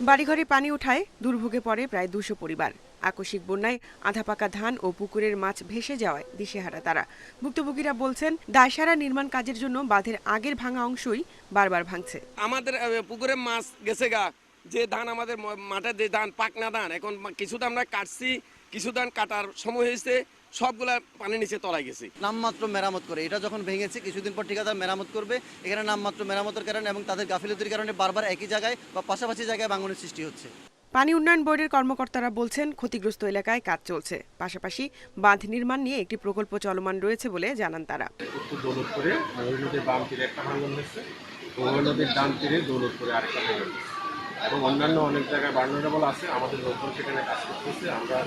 বাড়িঘরে পানি ওঠায় দুর্ভোগে পড়ে প্রায় 200 পরিবার। আকস্মিক বন্যায় আধাপাকা ধান ও পুকুরের মাছ ভেসে যাওয়ায় দিশেহারা তারা। ভুক্তভোগীরা বলছেন, দায়সারা নির্মাণ কাজের জন্য বাঁধের আগের ভাঙা অংশই বারবার ভাঙছে। আমাদের পুকুরে মাছ গেছে গা, যে ধান আমাদের মাঠে যে ধান পাকনা ধান, এখন কিছু ধান আমরা কাটছি, কিছু ধান কাটার সময় হয়েছে, সবগুলা পানির নিচে তলায় গেছে। নামমাত্র মেরামত করে, এটা যখন ভেঙেছে কিছুদিন পর ঠিকাদার মেরামত করবে। এখানে নামমাত্র মেরামতের কারণে এবং তাদের গাফিলতির কারণে বারবার একই জায়গায় বা পাশাপাশি জায়গায় ভাঙনের সৃষ্টি হচ্ছে। পানি উন্নয়ন বোর্ডের কর্মকর্তারা বলছেন, ক্ষতিগ্রস্ত এলাকায় কাজ চলছে। পাশাপাশি বাঁধ নির্মাণ নিয়ে একটি প্রকল্প চলমান রয়েছে বলে জানান তারা। উত্তর দৌলতপুরে মুহুরী নদীর বাম তীরে একটা ভাঙন হয়েছে, মুহুরী নদীর ডান তীরে দৌলতপুরে আরেকটা ভাঙন হয়েছে এবং অন্যান্য অনেক জায়গায় ভালনারেবল আছে। আমাদের লোকজন সেখানে কাজ করতেছে। আমরা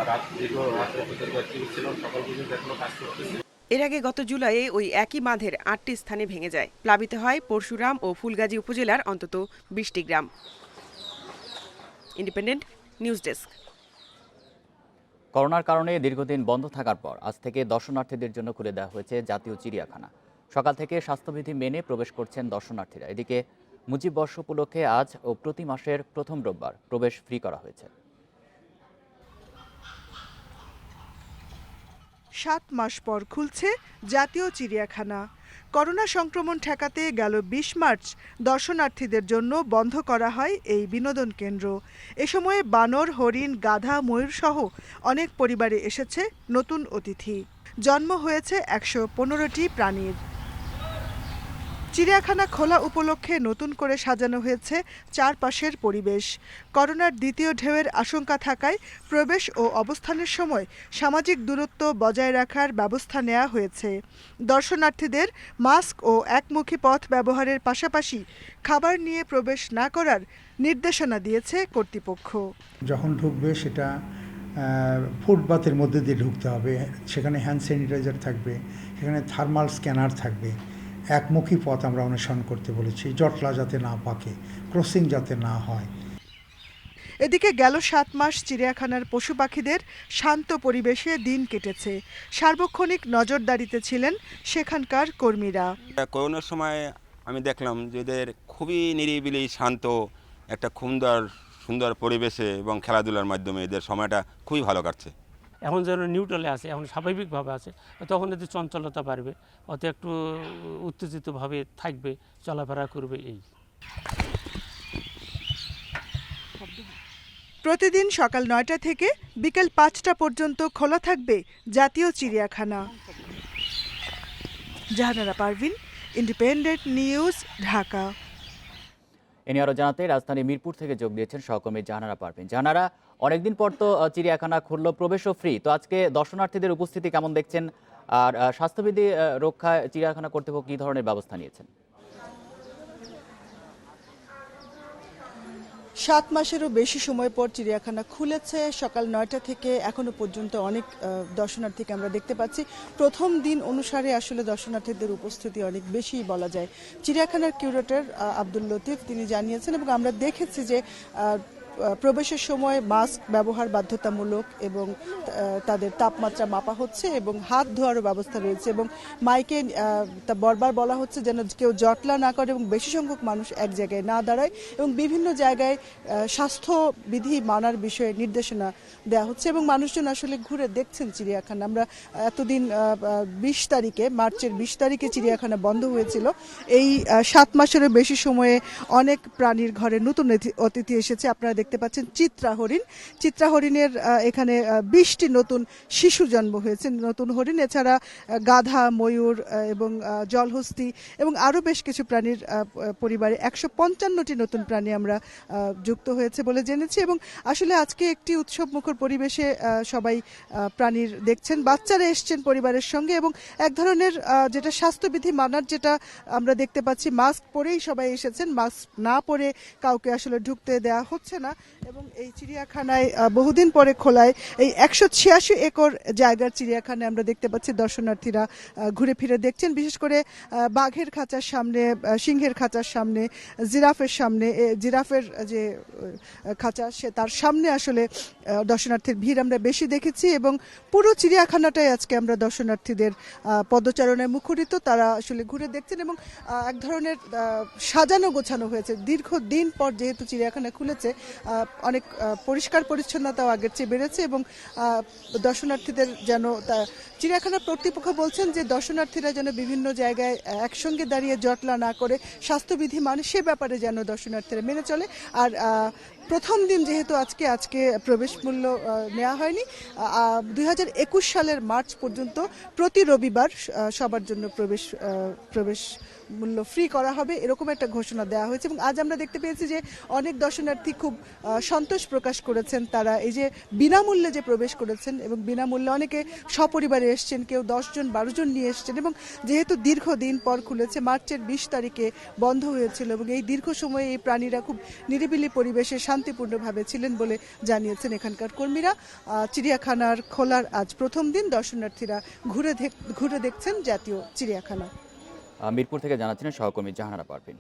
রাত্রে পর্যন্ত অ্যাক্টিভ ছিলাম, সকাল পর্যন্ত এখনো কাজ করতেছি। এর আগে গত জুলাইয়ে ওই একই বাঁধের 8টি স্থানে ভেঙে যায়। প্লাবিত হয় পরশুরাম ও ফুলগাজী উপজেলার অন্তত 20টি গ্রাম। ইন্ডিপেন্ডেন্ট নিউজ ডেস্ক। করোনার কারণে দীর্ঘদিন বন্ধ থাকার পর আজ থেকে দর্শনার্থীদের জন্য খুলে দেওয়া হয়েছে জাতীয় চিড়িয়াখানা। সকাল থেকে স্বাস্থ্যবিধি মেনে প্রবেশ করছেন দর্শনার্থীরা। এদিকে মুজিব বর্ষ উপলক্ষে আজ ও প্রতি মাসের প্রথম রোববার প্রবেশ ফ্রি করা হয়েছে। 7 মাস পর খুলছে জাতীয় চিড়িয়াখানা। করোনা সংক্রমণ ঠেকাতে গেল 20 মার্চ দর্শনার্থীদের জন্য বন্ধ করা হয় এই বিনোদন কেন্দ্র। এ সময়ে বানর, হরিণ, গাধা, ময়ূর সহ অনেক পরিবারে এসেছে নতুন অতিথি। জন্ম হয়েছে 115টি প্রাণীর। চিড়িয়াখানা খোলা উপলক্ষে নতুন করে সাজানো হয়েছে চারপাশের পরিবেশ। করোনার দ্বিতীয় ঢেউয়ের আশঙ্কা থাকায় প্রবেশ ও অবস্থানের সময় সামাজিক দূরত্ব বজায় রাখার ব্যবস্থা নেওয়া হয়েছে। দর্শনার্থীদের মাস্ক ও একমুখী পথ ব্যবহারের পাশাপাশি খাবার নিয়ে প্রবেশ না করার নির্দেশনা দিয়েছে কর্তৃপক্ষ। যখন ঢুকবে সেটা ফুটপাতের মধ্যে দিয়ে ঢুকতে হবে। সেখানে হ্যান্ড স্যানিটাইজার থাকবে, সেখানে থার্মাল স্ক্যানার থাকবে। একমুখী পথ আমরা অনুসরণ করতে বলেছি, জটলা যাতে না পাকে, ক্রসিং যাতে না হয়। এদিকে গেল 7 মাস চিড়িয়াখানার পশু পাখিদের শান্ত পরিবেশে দিন কেটেছে। সার্বক্ষণিক নজরদারিতে ছিলেন সেখানকার কর্মীরা। করোনার সময় আমি দেখলাম যে এদের খুবই নিরিবিলি শান্ত একটা সুন্দর পরিবেশে এবং খেলাধুলার মাধ্যমে এদের সময়টা খুবই ভালো কাটছে। এখন যেন নিউট্রালে আছে, এখন স্বাভাবিকভাবে আছে, তখন এতে চঞ্চলতা বাড়বে, অত একটু উত্তেজিতভাবে থাকবে, চলাফেরা করবে। এই প্রতিদিন সকাল 9টা থেকে বিকেল 5টা পর্যন্ত খোলা থাকবে জাতীয় চিড়িয়াখানা। জাহানারা পারভিন, ইন্ডিপেন্ডেন্ট নিউজ, ঢাকা। এ নিয়ে আরও জানাতে রাজধানী মিরপুর থেকে যোগ দিয়েছেন সহকর্মী জাহানারা পারভিন। জাহানারা, অনেকদিন পর তো চিড়িয়াখানা খুললো, প্রবেশও ফ্রি, তো আজকে দর্শনার্থীদের উপস্থিতি কেমন দেখছেন? আর স্বাস্থ্যবিধি রক্ষায় চিড়িয়াখানা কর্তৃপক্ষ কী ধরনের ব্যবস্থা নিয়েছেন? 7 মাসেরও বেশি সময় পর চিড়িয়াখানা খুলেছে। সকাল 9টা থেকে এখনো পর্যন্ত অনেক দর্শনার্থীকে আমরা দেখতে পাচ্ছি। প্রথম দিন অনুসারে আসলে দর্শনার্থীদের উপস্থিতি অনেক বেশি বলা যায়। চিড়িয়াখানার কিউরেটর আব্দুল লতিফ তিনি জানিয়েছেন এবং আমরা দেখেছি যে প্রবেশের সময় মাস্ক ব্যবহার বাধ্যতামূলক এবং তাদের তাপমাত্রা মাপা হচ্ছে এবং হাত ধোয়ারও ব্যবস্থা রয়েছে এবং মাইকে বারবার বলা হচ্ছে যেন কেউ জটলা না করে এবং বেশি সংখ্যক মানুষ এক জায়গায় না দাঁড়ায় এবং বিভিন্ন জায়গায় স্বাস্থ্যবিধি মানার বিষয়ে নির্দেশনা দেওয়া হচ্ছে এবং মানুষজন আসলে ঘুরে দেখছেন চিড়িয়াখানা। আমরা এতদিন 20 তারিখে, মার্চের 20 তারিখে চিড়িয়াখানা বন্ধ হয়েছিল। এই 7 মাসেরও বেশি সময়ে অনেক প্রাণীর ঘরে নতুন অতিথি এসেছে। আপনারা দেখতে পাচ্ছেন চিত্রা হরিণের এখানে 20টি নতুন শিশু জন্ম হয়েছে, নতুন হরিণ। এছাড়া গাধা, ময়ূর এবং জলহস্তি এবং আরও বেশ কিছু প্রাণীর পরিবারে 155টি নতুন প্রাণী আমরা যুক্ত হয়েছে বলে জেনেছি এবং আসলে আজকে একটি উৎসবমুখর পরিবেশে সবাই প্রাণীর দেখছেন। বাচ্চারা এসছেন পরিবারের সঙ্গে এবং এক ধরনের যেটা স্বাস্থ্যবিধি মানার যেটা আমরা দেখতে পাচ্ছি, মাস্ক পরেই সবাই এসেছেন। মাস্ক না পরে কাউকে আসলে ঢুকতে দেওয়া হচ্ছে না। চিড়িয়াখানা এবং এই চিড়িয়াখানায় বহুদিন পরে খোলায় এই 186 একর জায়গার চিড়িয়াখানায় আমরা দেখতে পাচ্ছি দর্শনার্থীরা ঘুরে ফিরে দেখছেন, বিশেষ করে বাঘের খাঁচার সামনে, সিংহের খাঁচার সামনে, জিরাফের সামনে, জিরাফের যে খাঁচা তার সামনে আসলে দর্শনার্থীর ভিড় আমরা বেশি দেখেছি এবং পুরো চিড়িয়াখানাটাই আজকে আমরা দর্শনার্থীদের পদচারণায় মুখরিত। তারা আসলে ঘুরে দেখছেন এবং এক ধরনের সাজানো গোছানো হয়েছে। দীর্ঘদিন পর যেহেতু চিড়িয়াখানা খুলেছে, অনেক পরিষ্কার পরিচ্ছন্নতাও আগের চেয়ে বেড়েছে এবং দর্শনার্থীদের যেন চিড়িয়াখানার কর্তৃপক্ষ বলছেন যে দর্শনার্থীরা যেন বিভিন্ন জায়গায় একসঙ্গে দাঁড়িয়ে জটলা না করে স্বাস্থ্যবিধি মানে সে ব্যাপারে যেন দর্শনার্থীরা মেনে চলে। আর প্রথম দিন যেহেতু আজকে প্রবেশ মূল্য নেওয়া হয়নি, 2021 সালের মার্চ পর্যন্ত প্রতি রবিবার সবার জন্য প্রবেশ মূল্য ফ্রি করা হবে, এরকম একটা ঘোষণা দেওয়া হয়েছে। এবং আজ আমরা দেখতে পেয়েছি যে অনেক দর্শনার্থী খুব সন্তোষ প্রকাশ করেছেন। তারা এই যে বিনামূল্যে যে প্রবেশ করেছেন এবং বিনামূল্যে অনেকে সপরিবারে এসছেন, কেউ 10 জন 12 জন নিয়ে এসছেন এবং যেহেতু দীর্ঘদিন পর খুলেছে, মার্চের 20 তারিখে বন্ধ হয়েছিল এবং এই দীর্ঘ সময়ে এই প্রাণীরা খুব নিরিবিলি পরিবেশে শান্তিপূর্ণভাবে ছিলেন বলে জানিয়েছেন এখানকার কর্মীরা। চিড়িয়াখানার খোলার আজ প্রথম দিন দর্শনার্থীরা ঘুরে দেখছেন জাতীয় চিড়িয়াখানা। মিরপুর থেকে জানাচ্ছেন সহকর্মী জাহানারা পারভিন।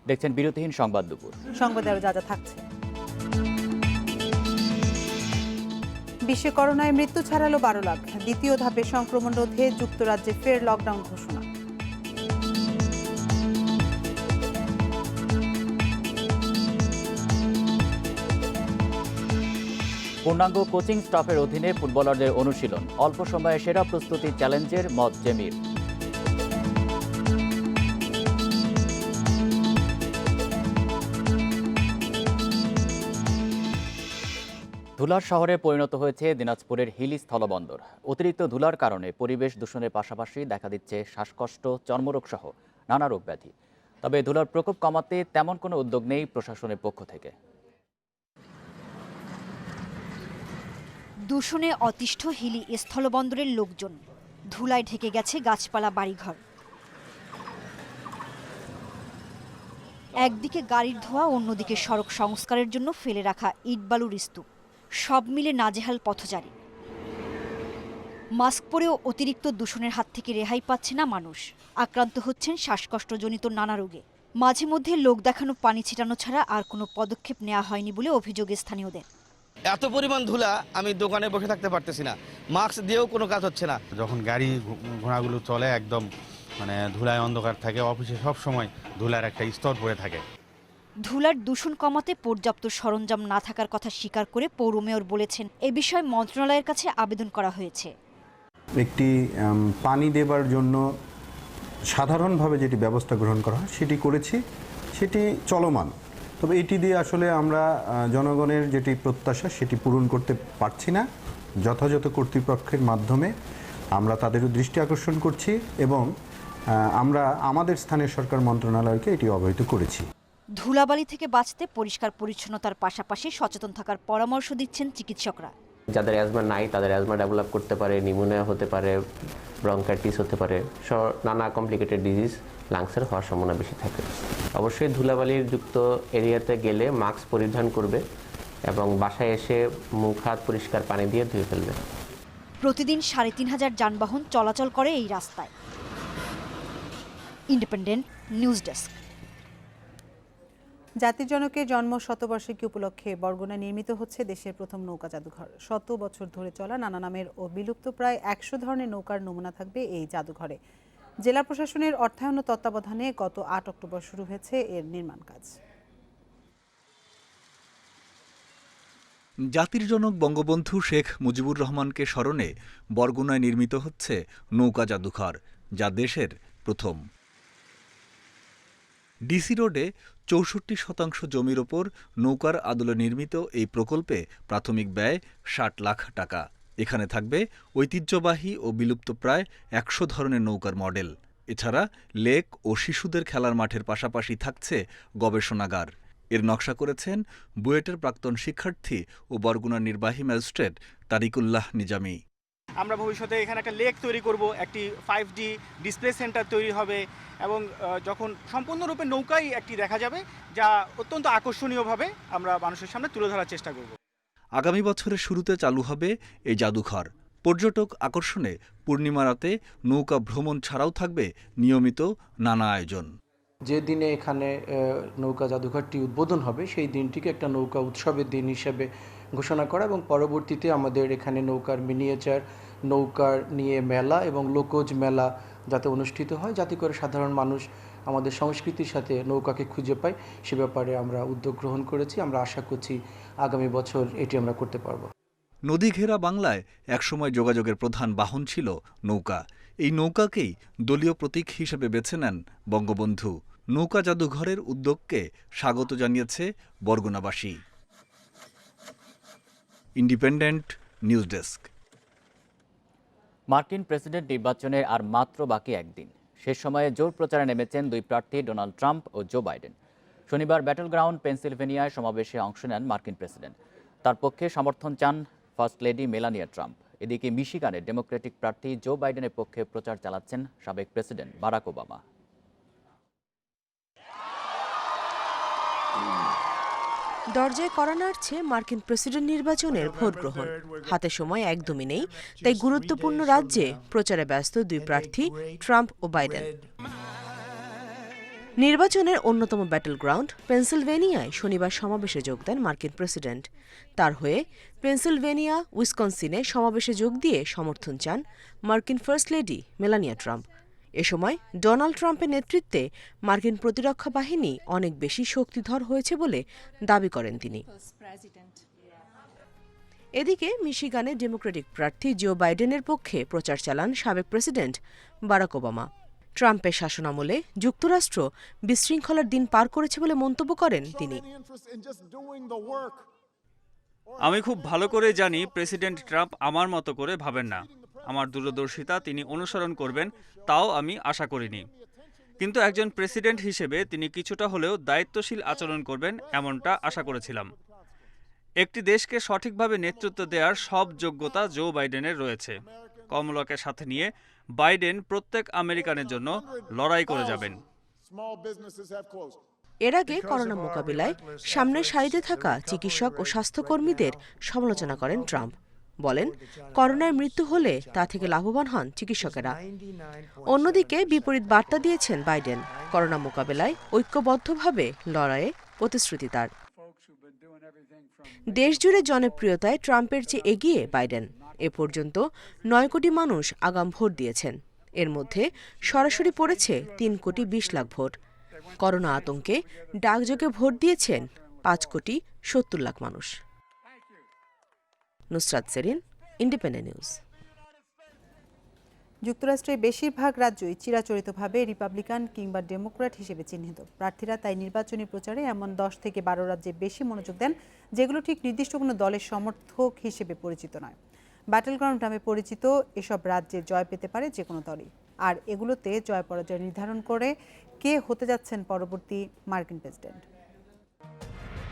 দেখছেন বিরতিহীন সংবাদ দুপুর। সংবাদে আরো যা থাকছে। বিশ্বে করোনায় মৃত্যু ছাড়ালো 12 লাখ। দ্বিতীয় ধাপে সংক্রমণ রোধে যুক্তরাজ্যে ফের লকডাউন ঘোষণা। পূর্ণাঙ্গ কোচিং স্টাফের অধীনে ফুটবলারদের অনুশীলন, অল্প সময়ে সেরা প্রস্তুতি চ্যালেঞ্জের মত জেমির। ধুলার শহরে পরিণত হয়েছে দিনাজপুরের হিলি স্থলবন্দর। অতিরিক্ত ধুলার কারণে পরিবেশ দূষণের পাশাপাশি দেখা দিচ্ছে শ্বাসকষ্ট, চর্মরোগ সহ নানা রোগ ব্যাধি। তবে ধুলার প্রকোপ কমাতে তেমন কোনো উদ্যোগ নেই প্রশাসনের পক্ষ থেকে। দূষণে অতিষ্ঠ হিলি স্থলবন্দরের লোকজন। ধুলায় ঢেকে গেছে গাছপালা, বাড়িঘর। একদিকে গাড়ির ধোঁয়া, অন্যদিকে সড়ক সংস্কারের জন্য ফেলে রাখা ইটবালুর স্তূপ। সব মিলে নাজেহাল পথচারী। মাস্ক পরেও অতিরিক্ত দূষণের হাত থেকে রেহাই পাচ্ছে না মানুষ। আক্রান্ত হচ্ছেন শ্বাসকষ্টজনিত নানা রোগে। মাঝে মধ্যে লোক দেখানো পানি ছিটানো ছাড়া আর কোনো পদক্ষেপ নেওয়া হয়নি বলে অভিযোগ স্থানীয়দের। এত পরিমাণ ধুলা, আমি দোকানে বসে থাকতে পারতেছি না, মাস্ক দিয়েও কোনো কাজ হচ্ছে না। যখন গাড়ি ঘোড়াগুলো চলে একদম ধুলায় অন্ধকার থাকে, অফিসে সব সময় ধুলার একটা স্তর পড়ে থাকে। ধুলার দূষণ কমাতে পর্যাপ্ত সরঞ্জাম না থাকার কথা স্বীকার করে পৌর মেয়র বলেছেন এ বিষয়ে মন্ত্রণালয়ের কাছে আবেদন করা হয়েছে। একটি পানি দেবার জন্য সাধারণভাবে যেটি ব্যবস্থা গ্রহণ করা হয় সেটি করেছি, সেটি চলমান। তবে এটি দিয়ে আসলে আমরা জনগণের যেটি প্রত্যাশা সেটি পূরণ করতে পারছি না। যথাযথ কর্তৃপক্ষের মাধ্যমে আমরা তাদেরও দৃষ্টি আকর্ষণ করছি এবং আমরা আমাদের স্থানীয় সরকার মন্ত্রণালয়কে এটি অবহিত করেছি। ধুলাবালি থেকে বাঁচতে পরিষ্কার পরিচ্ছন্নতার পাশাপাশি সচেতন থাকার পরামর্শ দিচ্ছেন চিকিৎসকরা। যাদের অ্যাজমা নাই তাদের অ্যাজমা ডেভেলপ করতে পারে, নিউমোনিয়া হতে পারে, ব্রঙ্কাইটিস হতে পারে, নানা কমপ্লিকেটেড ডিজিজ লাংসের হওয়ার সম্ভাবনা বেশি থাকে। অবশ্যই ধুলাবালির যুক্ত এরিয়াতে গেলে মাস্ক পরিধান করবে এবং বাসায় এসে মুখ হাত পরিষ্কার পানি দিয়ে ধুয়ে ফেলবে। প্রতিদিন ৩৫০০ যানবাহন চলাচল করে এই রাস্তায়। Independent News desk. জাতির জনকের জন্ম শতবার্ষিকী উপলক্ষে বরগুনায় নির্মিত হচ্ছে দেশের প্রথম নৌকা জাদুঘর। 100 বছর ধরে চলা নানা নামের ও বিলুপ্ত প্রায় 100 ধরনের নৌকার নমুনা থাকবে এই জাদুঘরে। জেলা প্রশাসনের অর্থায়ন ও তত্ত্বাবধানে গত 8 অক্টোবর শুরু হয়েছে এর নির্মাণ কাজ। জাতির জনক বঙ্গবন্ধু শেখ মুজিবুর রহমানকে স্মরণে বরগুনায় নির্মিত হচ্ছে নৌকা জাদুঘর, যা দেশের প্রথম। ডিসি রোডে ৬৪% জমির ওপর নৌকার আদলে নির্মিত এই প্রকল্পে প্রাথমিক ব্যয় ৬০ লাখ টাকা। এখানে থাকবে ঐতিহ্যবাহী ও বিলুপ্ত প্রায় 100 ধরনের নৌকার মডেল। এছাড়া লেক ও শিশুদের খেলার মাঠের পাশাপাশি থাকছে গবেষণাগার। এর নকশা করেছেন বুয়েটের প্রাক্তন শিক্ষার্থী ও বরগুনার নির্বাহী ম্যাজিস্ট্রেট তারিকুল্লাহ নিজামী। আমরা ভবিষ্যতে এখানে একটা লেক তৈরি করব, একটি 5D ডিসপ্লে সেন্টার তৈরি হবে এবং যখন সম্পূর্ণরূপে নৌকাই একটি দেখা যাবে, যা অত্যন্ত আকর্ষণীয়ভাবে আমরা মানুষের সামনে তুলে ধরার চেষ্টা করব। আগামী বছরের শুরুতে চালু হবে এই জাদুঘর। পর্যটক আকর্ষণে পূর্ণিমা রাতে নৌকা ভ্রমণ ছাড়াও থাকবে নিয়মিত নানা আয়োজন। যে দিনে এখানে নৌকা জাদুঘরটি উদ্বোধন হবে সেই দিনটিকে একটা নৌকা উৎসবের দিন হিসেবে ঘোষণা করা এবং পরবর্তীতে আমাদের এখানে নৌকার মিনিয়েচার, নৌকার নিয়ে মেলা এবং লোকজ মেলা যাতে অনুষ্ঠিত হয়, যাতে করে সাধারণ মানুষ আমাদের সংস্কৃতির সাথে নৌকাকে খুঁজে পায়, সে ব্যাপারে আমরা উদ্যোগ গ্রহণ করেছি। আমরা আশা করছি আগামী বছর এটি আমরা করতে পারব। নদী ঘেরা বাংলায় একসময় যোগাযোগের প্রধান বাহন ছিল নৌকা। এই নৌকাকেই দলীয় প্রতীক হিসেবে বেছে নেন বঙ্গবন্ধু। নৌকা জাদুঘরের উদ্যোগকে স্বাগত জানিয়েছে বরগুনাবাসী। ইন্ডিপেন্ডেন্ট নিউজ ডেস্ক। মার্কিন প্রেসিডেন্ট নির্বাচনের আর মাত্র বাকি একদিন। শেষ সময়ে জোর প্রচারে নেমেছেন দুই প্রার্থী ডোনাল্ড ট্রাম্প ও জো বাইডেন। শনিবার ব্যাটল গ্রাউন্ড পেনসিলভেনিয়ায় সমাবেশে অংশ নেন মার্কিন প্রেসিডেন্ট। তার পক্ষে সমর্থন চান ফার্স্ট লেডি মেলানিয়া ট্রাম্প। এদিকে মিশিগানে ডেমোক্রেটিক প্রার্থী জো বাইডেনের পক্ষে প্রচার চালাচ্ছেন সাবেক প্রেসিডেন্ট বারাক ওবামা। দরজায় কড়া নাড়ছে মার্কিন প্রেসিডেন্ট নির্বাচনের ভোট গ্রহণ। হাতে সময় একদমই নেই, তাই গুরুত্বপূর্ণ রাজ্যে প্রচারে ব্যস্ত দুই প্রার্থী ট্রাম্প ও বাইডেন। নির্বাচনের অন্যতম ব্যাটল গ্রাউন্ড পেনসিলভেনিয়ায় শনিবার সমাবেশে যোগ দেন মার্কিন প্রেসিডেন্ট। তার হয়ে পেনসিলভেনিয়া, উইসকনসিনে সমাবেশে যোগ দিয়ে সমর্থন চান মার্কিন ফার্স্ট লেডি মেলানিয়া ট্রাম্প। এ সময় ডোনাল্ড ট্রাম্পের নেতৃত্বে মার্কিন প্রতিরক্ষা বাহিনী অনেক বেশি শক্তিধর হয়েছে বলে দাবি করেন তিনি। এদিকে মিশিগানে ডেমোক্রেটিক প্রার্থী জো বাইডেনের পক্ষে প্রচার চালান সাবেক প্রেসিডেন্ট বারাক ওবামা। ট্রাম্পের শাসনামলে যুক্তরাষ্ট্র বিশৃঙ্খলার দিন পার করেছে বলে মন্তব্য করেন তিনি। আমি খুব ভালো করে জানি প্রেসিডেন্ট ট্রাম্প আমার মতো করে ভাবেন না। আমার দূরদর্শিতা তিনি অনুসরণ করবেন তাও আমি আশা করিনি, কিন্তু একজন প্রেসিডেন্ট হিসেবে তিনি কিছুটা হলেও দায়িত্বশীল আচরণ করবেন এমনটা আশা করেছিলাম। একটি দেশকে সঠিকভাবে নেতৃত্ব দেওয়ার সব যোগ্যতা জো বাইডেনের রয়েছে। কমলাকে সাথে নিয়ে বাইডেন প্রত্যেক আমেরিকানের জন্য লড়াই করে যাবেন। এর আগে করোনা মোকাবিলায় সামনের সারিতে থাকা চিকিৎসক ও স্বাস্থ্যকর্মীদের সমালোচনা করেন ট্রাম্প। বলেন, করোনায় মৃত্যু হলে তা থেকে লাভবান হন চিকিৎসকেরা। অন্যদিকে বিপরীত বার্তা দিয়েছেন বাইডেন। করোনা মোকাবিলায় ঐক্যবদ্ধভাবে লড়াইয়ে প্রতিশ্রুতি তার। দেশজুড়ে জনপ্রিয়তায় ট্রাম্পের চেয়ে এগিয়ে বাইডেন। এ পর্যন্ত 9 কোটি মানুষ আগাম ভোট দিয়েছেন। এর মধ্যে সরাসরি পড়েছে 3 কোটি 20 লাখ ভোট। করোনা আতঙ্কে ডাকযোগে ভোট দিয়েছেন 5 কোটি 70 লাখ মানুষ। Nusrat Serin, independent news. যুক্তরাষ্ট্রের বেশিরভাগ রাজ্যই চিরাচরিতভাবে রিপাবলিকান কিংবা ডেমোক্র্যাট হিসেবে চিহ্নিত। প্রার্থীরা তাই নির্বাচনী প্রচারে এমন 10 থেকে 12 রাজ্যে বেশি মনোযোগ দেন, যেগুলো ঠিক নির্দিষ্ট কোনো দলের সমর্থক হিসেবে পরিচিত নয়। ব্যাটল গ্রাউন্ড নামে পরিচিত এসব রাজ্যে জয় পেতে পারে যে কোনো দলই, আর এগুলোতে জয় পরাজয় নির্ধারণ করে কে হতে যাচ্ছেন পরবর্তী মার্কিন প্রেসিডেন্ট।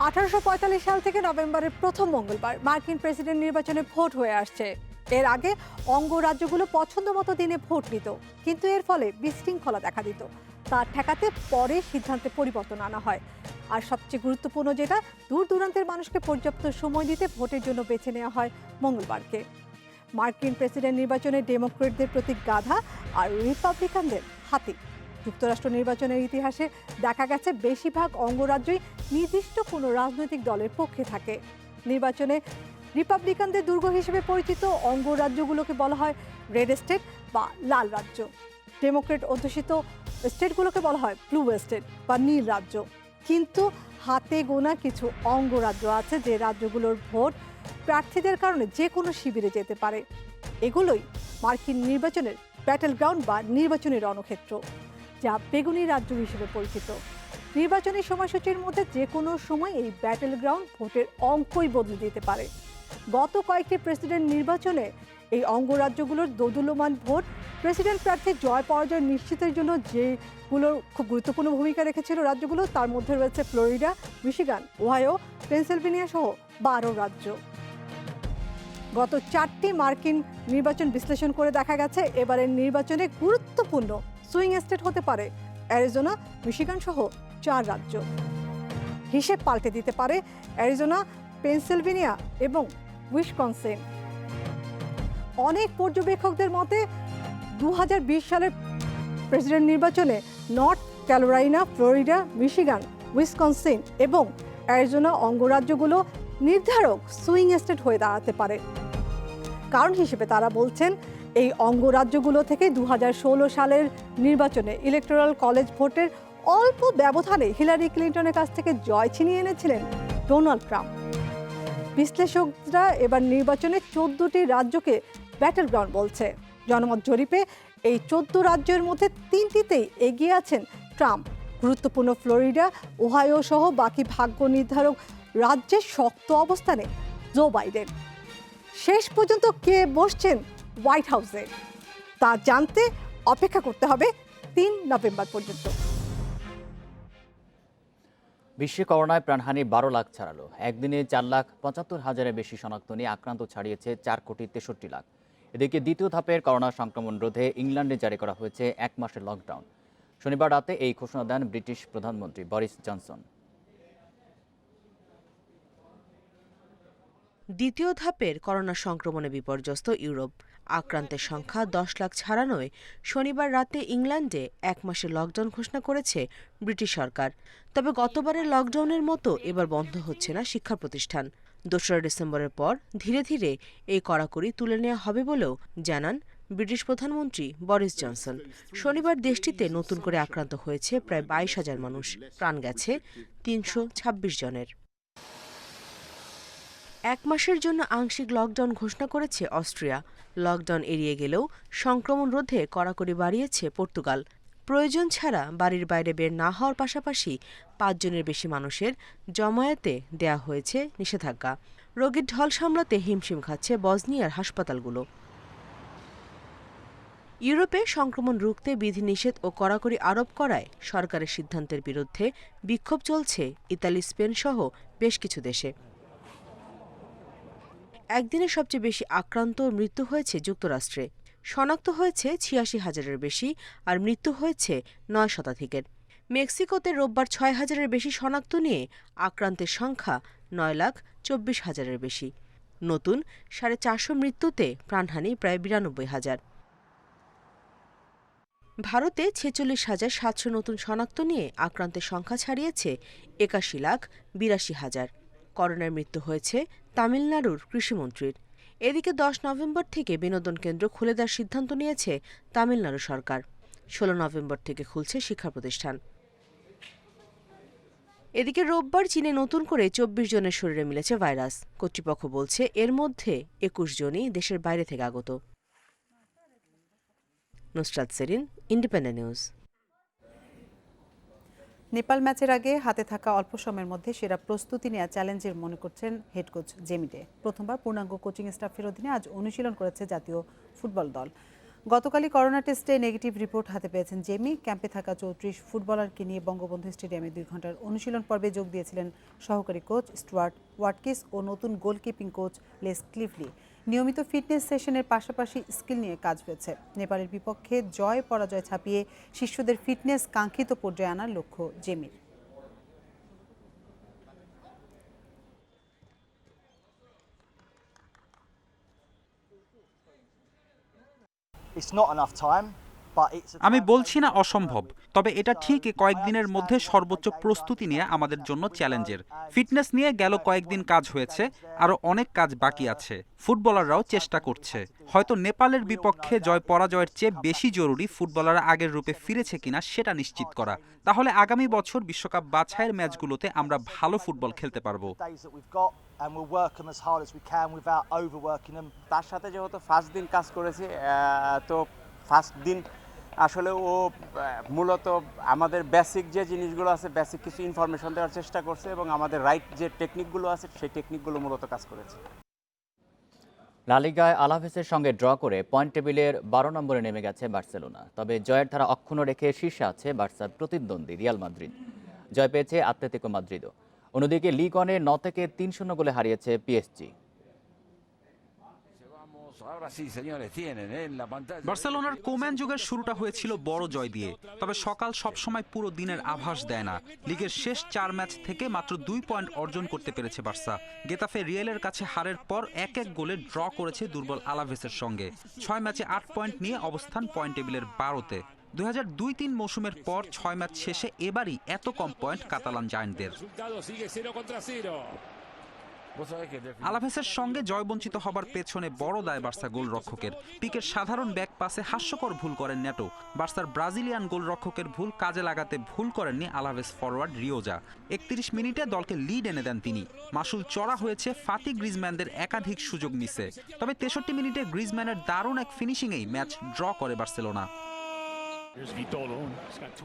1845 সাল থেকে নভেম্বরের প্রথম মঙ্গলবার মার্কিন প্রেসিডেন্ট নির্বাচনে ভোট হয়ে আসছে। এর আগে অঙ্গরাজ্যগুলো পছন্দ মতো দিনে ভোট নিত, কিন্তু এর ফলে বিশৃঙ্খলা দেখা দিত। তা ঠেকাতে পরে সিদ্ধান্তে পরিবর্তন আনা হয়। আর সবচেয়ে গুরুত্বপূর্ণ যেটা, দূর দূরান্তের মানুষকে পর্যাপ্ত সময় দিতে ভোটের জন্য বেছে নেওয়া হয় মঙ্গলবারকে। মার্কিন প্রেসিডেন্ট নির্বাচনে ডেমোক্রেটদের প্রতীক গাধা আর রিপাবলিকানদের হাতি। যুক্তরাষ্ট্র নির্বাচনের ইতিহাসে দেখা গেছে বেশিরভাগ অঙ্গরাজ্যই নির্দিষ্ট কোনো রাজনৈতিক দলের পক্ষে থাকে। নির্বাচনে রিপাবলিকানদের দুর্গ হিসেবে পরিচিত অঙ্গরাজ্যগুলোকে বলা হয় রেড স্টেট বা লাল রাজ্য। ডেমোক্রেট অধ্যুষিত স্টেটগুলোকে বলা হয় ব্লু স্টেট বা নীল রাজ্য। কিন্তু হাতে গোনা কিছু অঙ্গরাজ্য আছে যে রাজ্যগুলোর ভোট প্রার্থীদের কারণে যে কোনো শিবিরে যেতে পারে। এগুলোই মার্কিন নির্বাচনের ব্যাটল গ্রাউন্ড বা নির্বাচনী রণক্ষেত্র, যা বেগুনি রাজ্য হিসেবে পরিচিত। নির্বাচনী সময়সূচির মধ্যে যে কোনো সময় এই ব্যাটল গ্রাউন্ড ভোটের অঙ্কই বদলে দিতে পারে। গত কয়েকটি প্রেসিডেন্ট নির্বাচনে এই অঙ্গরাজ্যগুলোর দোদুল্যমান ভোট প্রেসিডেন্ট প্রার্থীর জয় পরাজয় নিশ্চিতের জন্য যেগুলো খুব গুরুত্বপূর্ণ ভূমিকা রেখেছিল রাজ্যগুলো, তার মধ্যে রয়েছে ফ্লোরিডা, মিশিগান, ওহাইও, পেনসিলভেনিয়া সহ 12 রাজ্য। গত 4টি মার্কিন নির্বাচন বিশ্লেষণ করে দেখা গেছে এবারের নির্বাচনে গুরুত্বপূর্ণ সুইং স্টেট হতে পারে অ্যারিজোনা, মিশিগান সহ 4 রাজ্য। হিসেব পাল্টে দিতে পারে অ্যারিজোনা, পেনসিলভেনিয়া এবং উইসকনসিন। অনেক পর্যবেক্ষকদের মতে 2020 সালের প্রেসিডেন্ট নির্বাচনে north Carolina, Florida, Michigan, Wisconsin এবং অ্যারিজোনা অঙ্গরাজ্যগুলো নির্ধারক সুইং স্টেট হয়ে দাঁড়াতে পারে। কারণ হিসেবে তারা বলছেন এই অঙ্গরাজ্যগুলো থেকে 2016 সালের নির্বাচনে ইলেকটোরাল কলেজ ভোটের অল্প ব্যবধানে হিলারি ক্লিন্টনের কাছ থেকে জয় ছিনিয়ে এনেছিলেন ডোনাল্ড ট্রাম্প। বিশ্লেষকরা এবার নির্বাচনে 14টি রাজ্যকে ব্যাটল গ্রাউন্ড বলছে। জনমত জরিপে এই 14 রাজ্যের মধ্যে 3টিতেই এগিয়ে আছেন ট্রাম্প। গুরুত্বপূর্ণ ফ্লোরিডা, ওহাইও সহ বাকি ভাগ্য নির্ধারক রাজ্যের শক্ত অবস্থানে জো বাইডেন। শেষ পর্যন্ত কে বসছেন হোয়াইট হাউসে তা জানতে অপেক্ষা করতে হবে 3 নভেম্বর পর্যন্ত। বিশ্বে করোনায় প্রাণহানি 12 লাখ ছাড়ালো। একদিনে 4,75,000-এর বেশি শনাক্ত নিয়ে আক্রান্ত ছাড়িয়েছে 4,63,00,000 লাখ। এদিকে দ্বিতীয় ধাপের করোনা সংক্রমণ রোধে ইংল্যান্ডে জারি করা হয়েছে 1 মাসের লকডাউন। শনিবার রাতে এই ঘোষণা দেন ব্রিটিশ প্রধানমন্ত্রী বরিস জনসন। দ্বিতীয় ধাপের করোনা সংক্রমণে বিপর্যস্ত ইউরোপ। আক্রান্তের সংখ্যা 10 লাখ ছাড়ানোয় শনিবার রাতে ইংল্যান্ডে 1 মাসের লকডাউন ঘোষণা করেছে ব্রিটিশ সরকার। তবে গতবারের লকডাউনের মতো এবার বন্ধ হচ্ছে না শিক্ষা প্রতিষ্ঠান। 2রা ডিসেম্বরের পর ধীরে ধীরে এই কড়াকড়ি তুলে নেওয়া হবে বলেও জানান ব্রিটিশ প্রধানমন্ত্রী বরিস জনসন। শনিবার দেশটিতে নতুন করে আক্রান্ত হয়েছে প্রায় 22,000 মানুষ, প্রাণ গেছে 326 জনের। 1 মাসের জন্য আংশিক লকডাউন ঘোষণা করেছে অস্ট্রিয়া। লকডাউন এড়িয়ে গেলেও সংক্রমণ রোধে কড়াকড়ি বাড়িয়েছে পর্তুগাল। প্রয়োজন ছাড়া বাড়ির বাইরে বের না হওয়ার পাশাপাশি 5 জনের বেশি মানুষের জমায়েতে দেয়া হয়েছে নিষেধাজ্ঞা। রোগীর ঢল সামলাতে হিমশিম খাচ্ছে বসনিয়ার হাসপাতালগুলো। ইউরোপে সংক্রমণ রুখতে বিধিনিষেধ ও কড়াকড়ি আরোপ করায় সরকারের সিদ্ধান্তের বিরুদ্ধে বিক্ষোভ চলছে ইতালি, স্পেন সহ বেশ কিছু দেশে। একদিনে সবচেয়ে বেশি আক্রান্ত ও মৃত্যু হয়েছে যুক্তরাষ্ট্রে। শনাক্ত হয়েছে 86,000-এর বেশি আর মৃত্যু হয়েছে 9 শতাধিকের। মেক্সিকোতে রোববার 6,000-এর বেশি শনাক্ত নিয়ে আক্রান্তের সংখ্যা 9,24,000-এর বেশি। নতুন 450 মৃত্যুতে প্রাণহানি প্রায় 92,000। ভারতে 46,700 নতুন শনাক্ত নিয়ে আক্রান্তের সংখ্যা ছাড়িয়েছে 81,82,000। করোনায় মৃত্যু হয়েছে তামিলনাড়ুর কৃষিমন্ত্রীর। এদিকে 10 নভেম্বর থেকে বিনোদন কেন্দ্র খুলে দেওয়ার সিদ্ধান্ত নিয়েছে তামিলনাড়ু সরকার। 16 নভেম্বর থেকে খুলছে শিক্ষা প্রতিষ্ঠান। এদিকে রোববার চীনে নতুন করে 24 জনের শরীরে মিলেছে ভাইরাস। কর্তৃপক্ষ বলছে এর মধ্যে 21 জনই দেশের বাইরে থেকে আগত। Nusrat Serin, independent news. নেপাল ম্যাচের আগে হাতে থাকা অল্প সময়ের মধ্যে সেরা প্রস্তুতি নেওয়া চ্যালেঞ্জের মনে করছেন হেড কোচ জেমি ডে। প্রথমবার পূর্ণাঙ্গ কোচিং স্টাফের অধীনে আজ অনুশীলন করেছে জাতীয় ফুটবল দল। গতকালই করোনা টেস্টে নেগেটিভ রিপোর্ট হাতে পেয়েছেন জেমি। ক্যাম্পে থাকা 34 ফুটবলারকে নিয়ে বঙ্গবন্ধু স্টেডিয়ামে 2 ঘন্টার অনুশীলন পর্বে যোগ দিয়েছিলেন সহকারী কোচ স্টুয়ার্ট ওয়াটকিস ও নতুন গোলকিপিং কোচ লেস ক্লিভলি। নিয়মিত ফিটনেস সেশনের পাশাপাশি স্কিল নিয়ে কাজ হয়েছে। নেপালের বিপক্ষে জয় পরাজয় ছাপিয়ে শিষ্যদের ফিটনেস কাঙ্ক্ষিত পর্যায়ে আনার লক্ষ্য জেমির। আমি বলছি না অসম্ভব, তবে এটা ঠিক কয়েকদিনের মধ্যে সর্বোচ্চ প্রস্তুতি নিয়ে আমাদের জন্য চ্যালেঞ্জের। ফিটনেস নিয়ে গেল কয়েকদিন কাজ হয়েছে, আরও অনেক কাজ বাকি আছে। ফুটবলাররাও চেষ্টা করছে। হয়তো নেপালের বিপক্ষে জয় পরাজয়ের চেয়ে বেশি জরুরি ফুটবলাররা আগের রূপে ফিরেছে কিনা সেটা নিশ্চিত করা। তাহলে আগামী বছর বিশ্বকাপ বাছাইয়ের ম্যাচগুলোতে আমরা ভালো ফুটবল খেলতে পারবো। তার সাথে যেহেতু ফার্স্ট দিন কাজ করেছি, তো ফার্স্ট দিন আসলে ও মূলত আমাদের বেসিক যে জিনিসগুলো আছে, বেসিক কিছু ইনফরমেশন দেওয়ার চেষ্টা করছে এবং আমাদের রাইট যে টেকনিকগুলো আছে সেই টেকনিকগুলো মূলত কাজ করেছে। লা লিগায় আলাভেসের সঙ্গে ড্র করে পয়েন্ট টেবিলের 12 নম্বরে নেমে গেছে বার্সেলোনা। তবে জয়ের ধারা অক্ষুণ্ণ রেখে শীর্ষে আছে বার্সার প্রতিদ্বন্দ্বী রিয়াল মাদ্রিদ। জয় পেয়েছে আতলেতিকো মাদ্রিদও। অন্যদিকে লিগ ওয়ানে 9 থেকে 3-0 গোলে হারিয়েছে পিএসজি। বার্সেলোনার কোম্যান যুগের শুরুটা হয়েছিল বড় জয় দিয়ে, তবে সকাল সবসময় পুরো দিনের আভাস দেয় না। লিগের শেষ 4 ম্যাচ থেকে মাত্র 2 পয়েন্ট অর্জন করতে পেরেছে বার্সা। গেতাফে রিয়েলের কাছে হারের পর 1-1 গোলে ড্র করেছে দুর্বল আলাভেসের সঙ্গে। 6 ম্যাচে 8 পয়েন্ট নিয়ে অবস্থান পয়েন্ট টেবিলের 12তে। 2002-03 মৌসুমের পর 6 ম্যাচ শেষে এবারই এত কম পয়েন্ট কাতালান জায়ান্টদের। আলাভেসের সঙ্গে জয়বঞ্চিত হবার পেছনে বড় দায় বার্সা গোলরক্ষকের। পিকের সাধারণ ব্যাক পাসে হাস্যকর ভুল করেন নেটো। বার্সার ব্রাজিলিয়ান গোলরক্ষকের ভুল কাজে লাগাতে ভুল করেননি আলাভেস ফরওয়ার্ড রিওজা। 31 মিনিটে দলকে লিড এনে দেন তিনি। মাসুল চড়া হয়েছে ফাতি গ্রিজম্যানদের একাধিক সুযোগ মিসে, তবে 63 মিনিটে গ্রিজম্যানের দারুণ এক ফিনিশিংয়েই ম্যাচ ড্র করে বার্সেলোনা।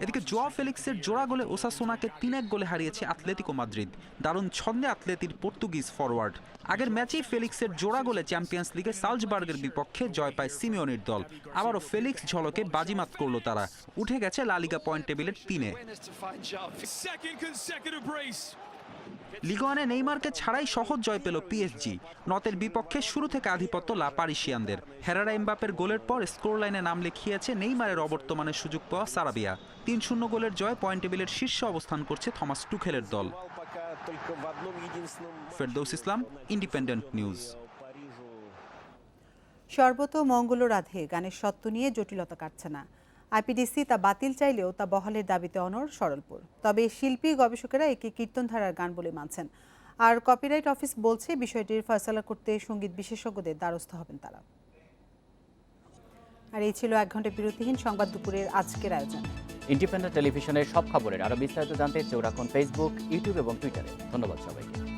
এদিকে জোয়া ফেলিক্সের জোড়া গোলে ওসাসুনাকে 3-1 গোলে হারিয়েছে আতলেতিকো মাদ্রিদ। দারুণ ছন্দে আতলেতির পর্তুগিজ ফরওয়ার্ড। আগের ম্যাচেই ফেলিক্সের জোড়া গোলে চ্যাম্পিয়ন্স লিগে সালজবার্গের বিপক্ষে জয় পায় সিমিওনির দল। আবারও ফেলিক্স ঝলকে বাজিমাত করল তারা, উঠে গেছে লা লিগা পয়েন্ট টেবিলের 3-এ। লিগ ওয়ানে নেইমারকে ছাড়াই সহজ জয় পেল পিএসজি। নতের বিপক্ষে শুরু থেকে আধিপত্য লা পারিসিয়ানদের। হেরারা এমবাপের গোলের পর স্কোর লাইনে নাম লিখিয়েছে নেইমারের অবর্তমানে সুযোগ পাওয়া সারাবিয়া। 3-0 গোলের জয় পয়েন্ট টেবিলের শীর্ষে অবস্থান করছে থমাস টুখেলের দল। ফেরদৌস ইসলাম, ইন্ডিপেন্ডেন্ট নিউজ। সর্বতমঙ্গল রাধে গানের সত্ত্ব নিয়ে জটিলতা কাটছে না। আইপিডিসি তা বাতিল চাইলেও তা বহালের দাবিতে অনড় সরলপুর। তবে শিল্পী গবেষকেরা একে কীর্তনধারার গান বলে মানছেন। আর কপিরাইট অফিস বলছে বিষয়টির ফয়সালা করতে সঙ্গীত বিশেষজ্ঞদের দ্বারস্থ হবেন তারা। আর এই ছিল 1 ঘন্টা বিরতিহীন সংবাদ দুপুরের আজকের আয়োজন। ইন্ডিপেন্ডেন্ট টেলিভিশনের সব খবরের আরো বিস্তারিত জানতে চোখ রাখুন ফেসবুক, ইউটিউব এবং টুইটারে। ধন্যবাদ সবাইকে।